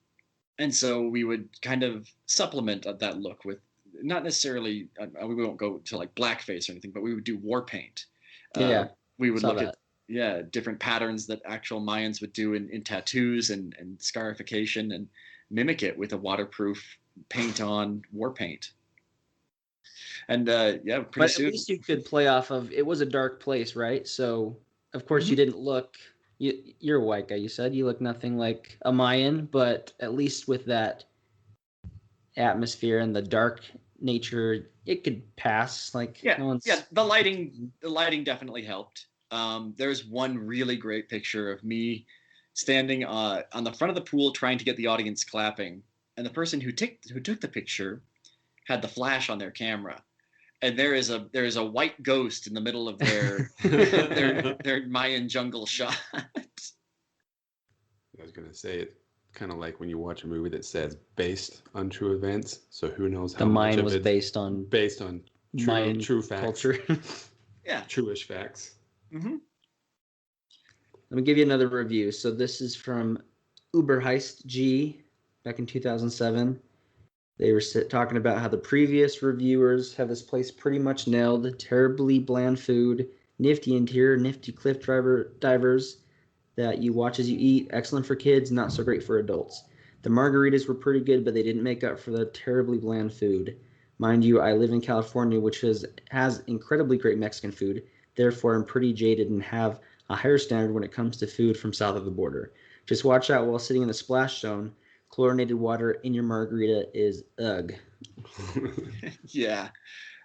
so we would kind of supplement that look with, not necessarily, we won't go to like blackface or anything, but we would do war paint. We would look at different patterns that actual Mayans would do in tattoos and scarification, and mimic it with a waterproof paint-on war paint. And pretty soon. At least you could play off of, it was a dark place, right? So, of course, you didn't look, you're a white guy, you said. You look nothing like a Mayan, but at least with that atmosphere and the dark nature, it could pass. The lighting definitely helped. There's one really great picture of me standing on the front of the pool trying to get the audience clapping, and the person who took the picture had the flash on their camera, and there is a white ghost in the middle of their their Mayan jungle shot. I was gonna say, it kind of like when you watch a movie that says based on true events. So who knows how the much Mayan of was it's based on Mayan true facts, culture. Truish facts. Mm-hmm. Let me give you another review. So this is from Uberheist G back in 2007. They were talking about how the previous reviewers have this place pretty much nailed. Terribly bland food, nifty interior, nifty cliff divers that you watch as you eat. Excellent for kids, not so great for adults. The margaritas were pretty good, but they didn't make up for the terribly bland food. Mind you, I live in California, which has incredibly great Mexican food. Therefore, I'm pretty jaded and have a higher standard when it comes to food from south of the border. Just watch out while sitting in the splash zone. Chlorinated water in your margarita is ugh.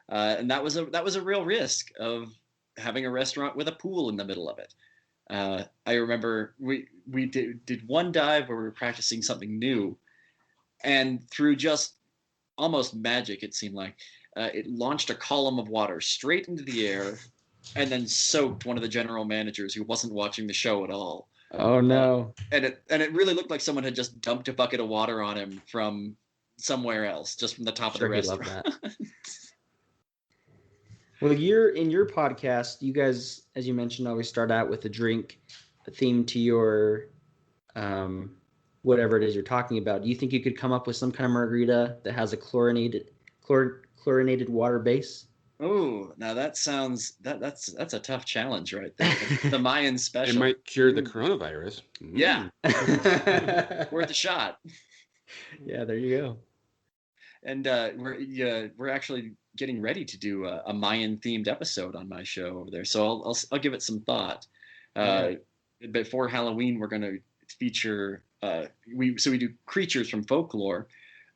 And that was a real risk of having a restaurant with a pool in the middle of it. I remember we did one dive where we were practicing something new, and through just almost magic, it seemed like, it launched a column of water straight into the air, and then soaked one of the general managers who wasn't watching the show at all. Oh no! And it really looked like someone had just dumped a bucket of water on him from somewhere else, just from the top Sure, of the he'd love restaurant. that. Well, in your podcast, you guys, as you mentioned, always start out with a drink, a theme to your whatever it is you're talking about. Do you think you could come up with some kind of margarita that has a chlorinated water base? Oh, now that sounds that's a tough challenge right there. The Mayan special. It might cure the coronavirus. Yeah, Yeah, worth a shot. there you go. And we're actually getting ready to do a Mayan themed episode on my show over there. So I'll give it some thought. Before Halloween, we're going to feature we do creatures from folklore.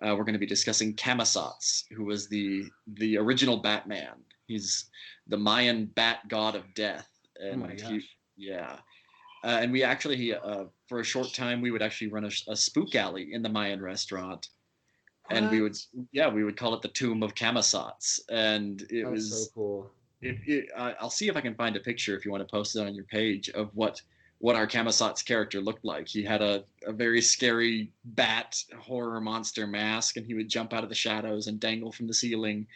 We're going to be discussing Kamisats, who was the original Batman. He's the Mayan bat god of death. And Oh my gosh. and we actually for a short time we would actually run a spook alley in the Mayan restaurant. And we would call it the Tomb of Kamisats, and it That's was so cool. I'll see if I can find a picture if you want to post it on your page of what our Kamisats character looked like. He had a very scary bat horror monster mask, and he would jump out of the shadows and dangle from the ceiling.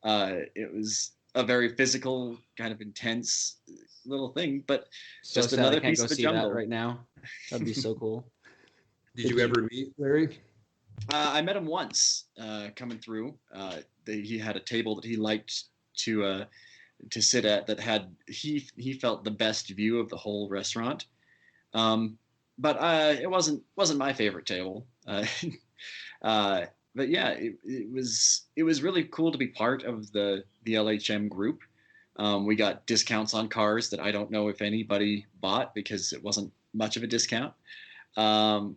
It was a very physical, kind of intense little thing, but So just sad another I can't piece go of the see jungle. that right now. That'd be so cool. Did you ever meet Larry? I met him once coming through. He had a table that he liked to sit at that had he felt the best view of the whole restaurant. But it wasn't my favorite table. But yeah, it was really cool to be part of the LHM group. We got discounts on cars that I don't know if anybody bought because it wasn't much of a discount.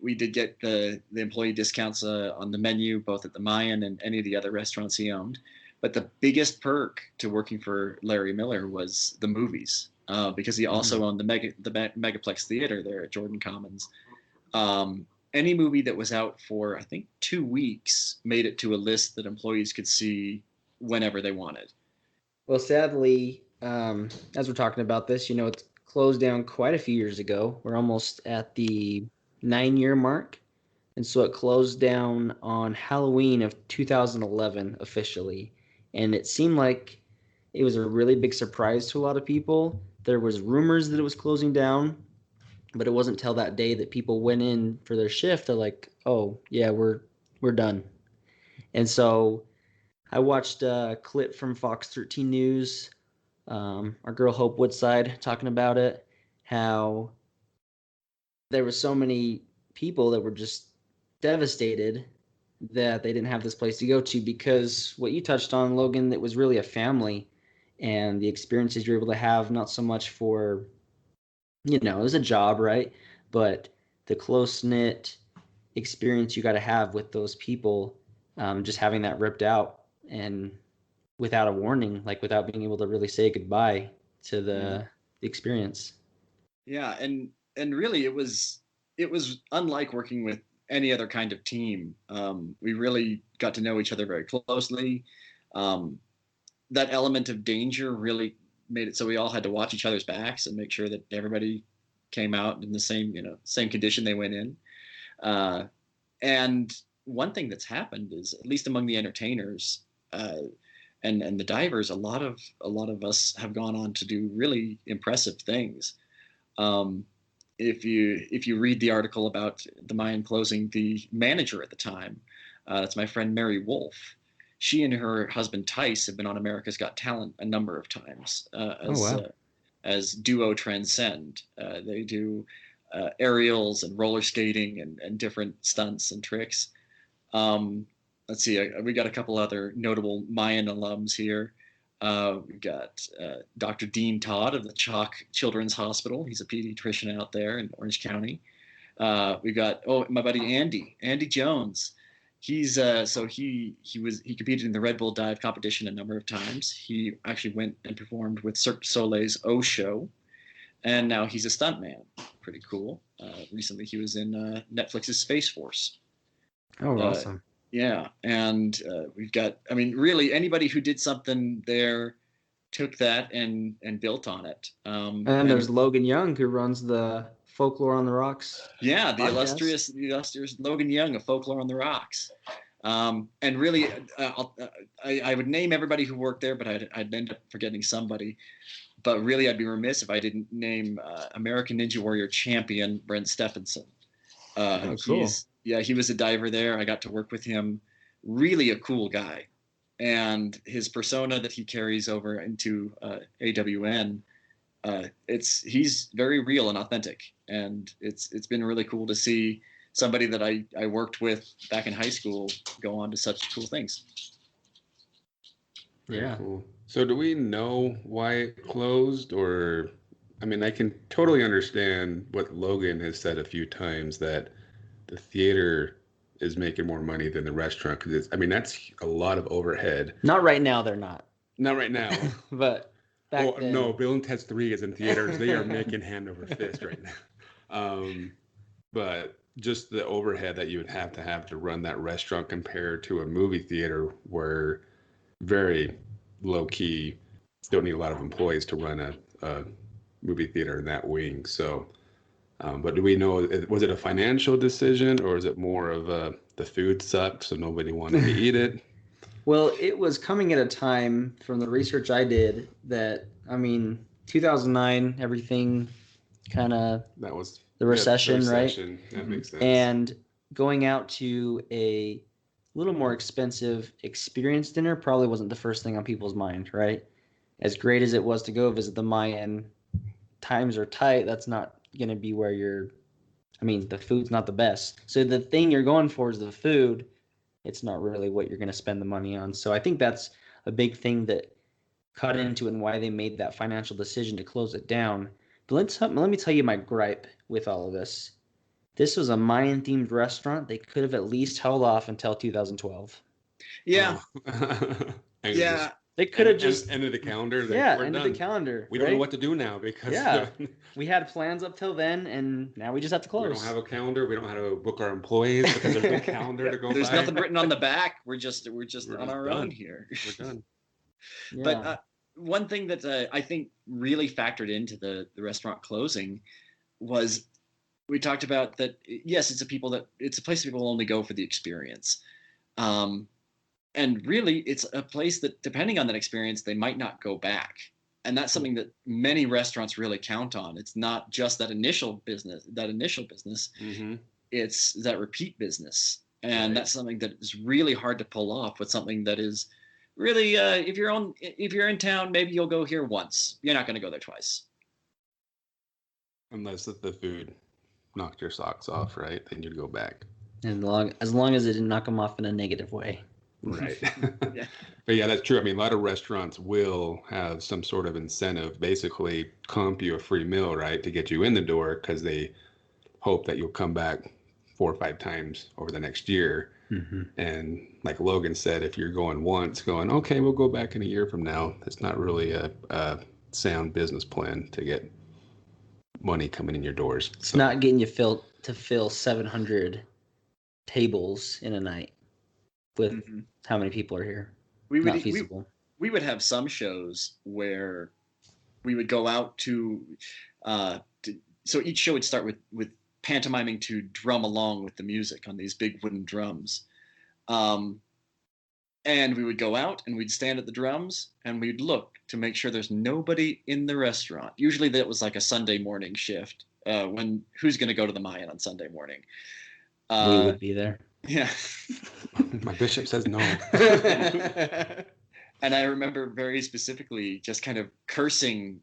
We did get the employee discounts on the menu, both at the Mayan and any of the other restaurants he owned. But the biggest perk to working for Larry Miller was the movies, because he also owned the Megaplex Theater there at Jordan Commons. Any movie that was out for, I think, 2 weeks made it to a list that employees could see whenever they wanted. Well, sadly, as we're talking about this, it's closed down quite a few years ago. We're almost at the 9-year mark. And so it closed down on Halloween of 2011 officially. And it seemed like it was a really big surprise to a lot of people. There was rumors that it was closing down, but it wasn't till that day that people went in for their shift. They're like, oh, yeah, we're done. And so I watched a clip from Fox 13 News, our girl Hope Woodside talking about it, how there were so many people that were just devastated that they didn't have this place to go to, because what you touched on, Logan, it was really a family, and the experiences you're able to have, not so much for, it was a job, right? But the close-knit experience you got to have with those people, just having that ripped out and without a warning, like without being able to really say goodbye to the experience. Yeah, and really it was unlike working with any other kind of team. We really got to know each other very closely. That element of danger really made it so we all had to watch each other's backs and make sure that everybody came out in the same condition they went in. And one thing that's happened is, at least among the entertainers and the divers, a lot of us have gone on to do really impressive things. If you read the article about the Mayan closing, the manager at the time, that's my friend Mary Wolf. She and her husband Tice have been on America's Got Talent a number of times as duo Transcend. They do aerials and roller skating and different stunts and tricks. Let's see, we got a couple other notable Mayan alums here. We've got Dr. Dean Todd of the Chalk Children's Hospital. He's a pediatrician out there in Orange County. We've got my buddy Andy Jones. He's he competed in the Red Bull dive competition a number of times. He actually went and performed with Cirque du Soleil's O Show, and now he's a stuntman. Pretty cool. Recently, he was in Netflix's Space Force. Oh, awesome. Yeah, and we've got, really anybody who did something there took that and built on it. And there's Logan Young, who runs the Folklore on the Rocks. Yeah, the podcast. illustrious Logan Young of Folklore on the Rocks. And really, I would name everybody who worked there, but I'd end up forgetting somebody. But really, I'd be remiss if I didn't name American Ninja Warrior champion Brent Stephenson. Cool. He was a diver there. I got to work with him. Really a cool guy, and his persona that he carries over into AWN, he's very real and authentic, and it's been really cool to see somebody that I worked with back in high school go on to such cool things. Yeah. Cool. So do we know why it closed? Or, I mean, I can totally understand what Logan has said a few times, that the theater is making more money than the restaurant, because I mean, that's a lot of overhead. Not right now, they're not. Not right now. But back then. No, Bill and Ted's 3 is in theaters. They are making hand over fist right now. But just the overhead that you would have to run that restaurant compared to a movie theater, where very low key, don't need a lot of employees to run a movie theater in that wing. So, but do we know, was it a financial decision, or is it more of the food sucked, so nobody wanted to eat it? Well, it was coming at a time, from the research I did, that, I mean, 2009, everything kind of, That was the recession, right? That makes sense. And going out to a little more expensive experience dinner probably wasn't the first thing on people's mind, right? As great as it was to go visit the Mayan, times are tight. That's not going to be where the food's not the best. So the thing you're going for is the food. It's not really what you're going to spend the money on. So I think that's a big thing that cut into it, and why they made that financial decision to close it down. But let me tell you my gripe with all of this. This was a Mayan-themed restaurant. They could have at least held off until 2012. Yeah. Oh. Yeah. They could have just ended the calendar. ended the calendar. We don't know what to do now, because we had plans up till then, and now we just have to close. We don't have a calendar. We don't know how to book our employees, because there's no calendar to go There's by. nothing written on the back. We're just on our own here. We're done. Yeah. But one thing that I think really factored into the restaurant closing was, we talked about that. Yes, it's a place people only go for the experience. And really, it's a place that, depending on that experience, they might not go back. And that's something that many restaurants really count on. It's not just that initial business. Mm-hmm. It's that repeat business. And That's something that is really hard to pull off with something that is really, if you're in town, maybe you'll go here once. You're not going to go there twice. Unless the food knocked your socks off, right? Then you'd go back. As long as it didn't knock them off in a negative way. Right. Yeah. But yeah, that's true. I mean, a lot of restaurants will have some sort of incentive, basically comp you a free meal, right, to get you in the door, because they hope that you'll come back 4 or 5 times over the next year. Mm-hmm. And like Logan said, if you're going once, okay, we'll go back in a year from now, it's not really a sound business plan to get money coming in your doors. It's not getting you to fill 700 tables in a night with how many people are here. Not feasible. We would have some shows where we would go out to so each show would start with pantomiming to drum along with the music on these big wooden drums. And we would go out and we'd stand at the drums and we'd look to make sure there's nobody in the restaurant. Usually that was like a Sunday morning shift. Who's going to go to the Mayan on Sunday morning? We would be there. Yeah. My bishop says no. And I remember very specifically just kind of cursing,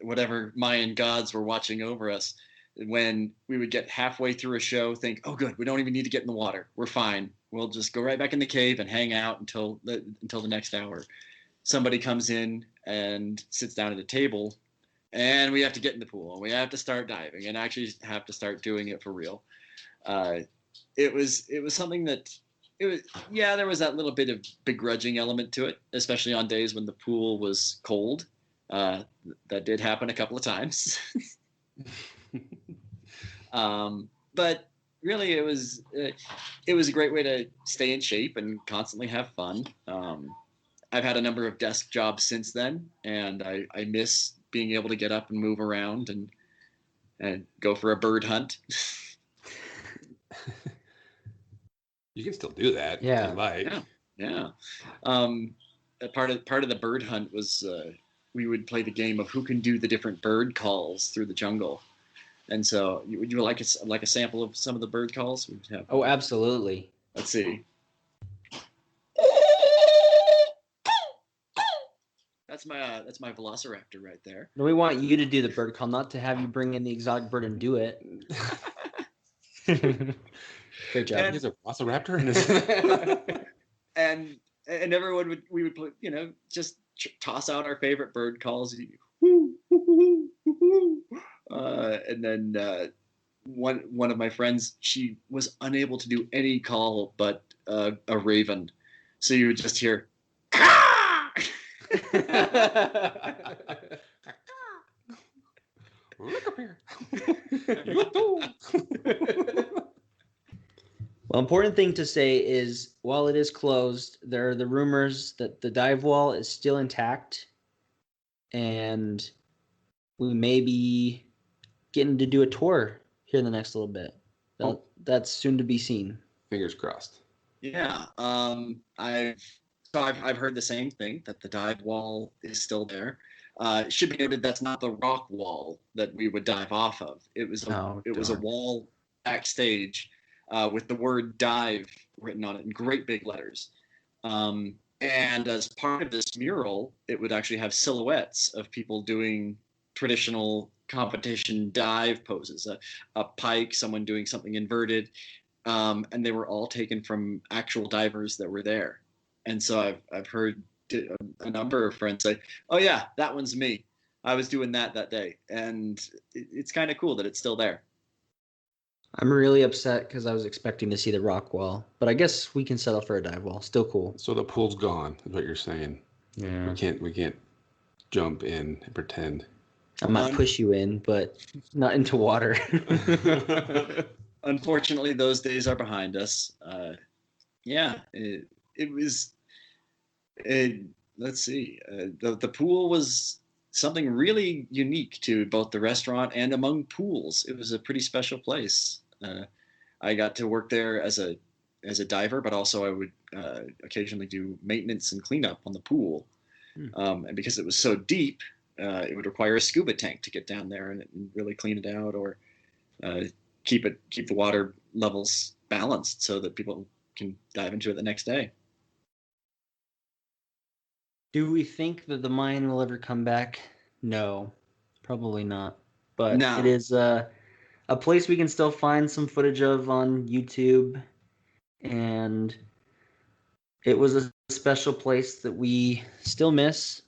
whatever Mayan gods were watching over us, when we would get halfway through a show, think, oh, good, we don't even need to get in the water. We're fine. We'll just go right back in the cave and hang out until the next hour. Somebody comes in and sits down at a table, and we have to get in the pool, and we have to start diving, and actually have to start doing it for real. It was something that there was that little bit of begrudging element to it, especially on days when the pool was cold. That did happen a couple of times. But really, it was a great way to stay in shape and constantly have fun. I've had a number of desk jobs since then, and I miss being able to get up and move around and go for a bird hunt. You can still do that. Yeah. If you like. Yeah. Part of the bird hunt was we would play the game of who can do the different bird calls through the jungle. And so, would you like a sample of some of the bird calls? We have, Oh, absolutely. let's see. That's my velociraptor right there. No, we want you to do the bird call, not to have you bring in the exotic bird and do it. Great job. He's a velociraptor in his. and everyone would play, just toss out our favorite bird calls. And then one of my friends, she was unable to do any call but a raven, so you would just hear. Look up here. Well, important thing to say is while it is closed, there are the rumors that the dive wall is still intact, and we may be getting to do a tour here in the next little bit. That's soon to be seen. Fingers crossed. Yeah, I've heard the same thing, that the dive wall is still there. It should be noted that's not the rock wall that we would dive off of. It was a wall backstage with the word dive written on it in great big letters. And as part of this mural, it would actually have silhouettes of people doing traditional competition dive poses, a pike, someone doing something inverted, and they were all taken from actual divers that were there. And so I've heard a number of friends say, "Oh yeah, that one's me. I was doing that day," and it's kind of cool that it's still there. I'm really upset because I was expecting to see the rock wall, but I guess we can settle for a dive wall. Still cool. So the pool's gone, is what you're saying. Yeah. We can't jump in and pretend. I might push you in, but not into water. Unfortunately, those days are behind us. It was. Let's see. The pool was something really unique to both the restaurant and among pools. It was a pretty special place. I got to work there as a diver, but also I would occasionally do maintenance and cleanup on the pool. And because it was so deep, it would require a scuba tank to get down there and really clean it out, or keep the water levels balanced so that people can dive into it the next day. Do we think that the Mayan will ever come back? No, probably not. But No. It is a place we can still find some footage of on YouTube, and it was a special place that we still miss,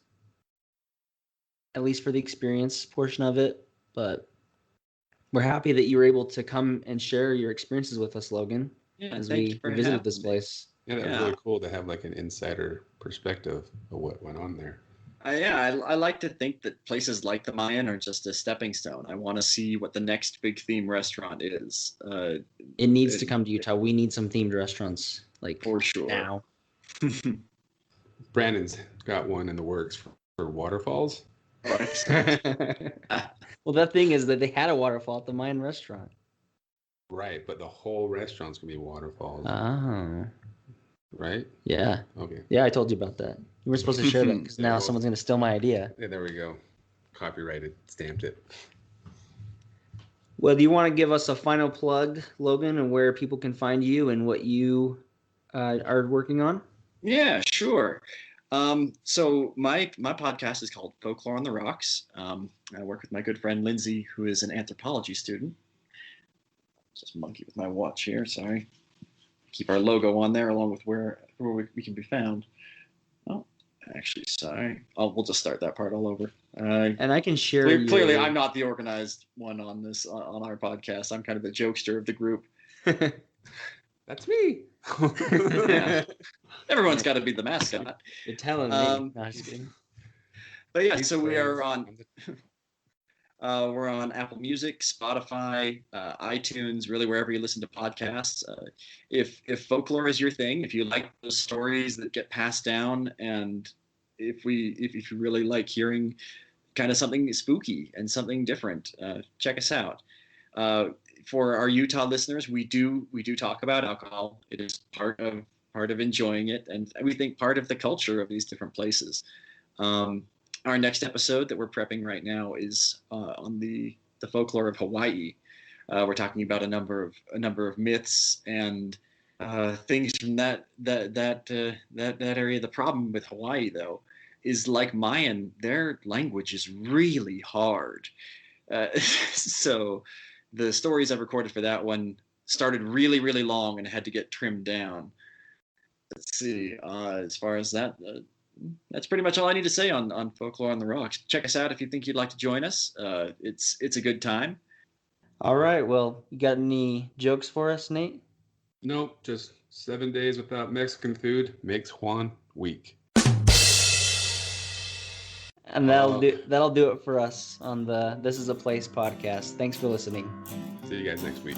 at least for the experience portion of it. But we're happy that you were able to come and share your experiences with us, Logan, as we visited this place. Yeah, that was really cool to have like an insider perspective of what went on there. I like to think that places like the Mayan are just a stepping stone. I want to see what the next big theme restaurant is. It needs to come to Utah. We need some themed restaurants, like for sure now. Brandon's got one in the works for waterfalls. Well, that thing is that they had a waterfall at the Mayan restaurant. Right, but the whole restaurant's gonna be waterfalls. Oh. Right? Yeah. Okay. Yeah, I told you about that. You were supposed to share that because now someone's going to steal my idea. Yeah, there we go. Copyrighted, stamped it. Well, do you want to give us a final plug, Logan, and where people can find you and what you are working on? Yeah, sure. So my podcast is called Folklore on the Rocks. I work with my good friend Lindsay, who is an anthropology student. Just monkey with my watch here. Sorry. Keep our logo on there along with where we can be found. Oh, actually, sorry. We'll just start that part all over. And I can share. Clearly, I'm not the organized one on this on our podcast. I'm kind of the jokester of the group. That's me. Yeah. Everyone's got to be the mascot. You're telling me. No, just kidding. But yeah, so we are on. We're on Apple Music, Spotify, iTunes, really wherever you listen to podcasts. If folklore is your thing, if you like those stories that get passed down, and if you really like hearing kind of something spooky and something different, check us out. for our Utah listeners, we do talk about alcohol. It is part of enjoying it, and we think part of the culture of these different places. Our next episode that we're prepping right now is on the folklore of Hawaii. We're talking about a number of myths and things from that area. The problem with Hawaii, though, is like Mayan, their language is really hard. So the stories I've recorded for that one started really, really long and had to get trimmed down. Let's see. As far as that, that's pretty much all I need to say on Folklore on the Rocks. Check us out if you think you'd like to join us. It's a good time. All right. Well, you got any jokes for us, Nate? Nope, just 7 days without Mexican food makes Juan weak. And that'll do it for us on the This Is a Place podcast. Thanks for listening. See you guys next week.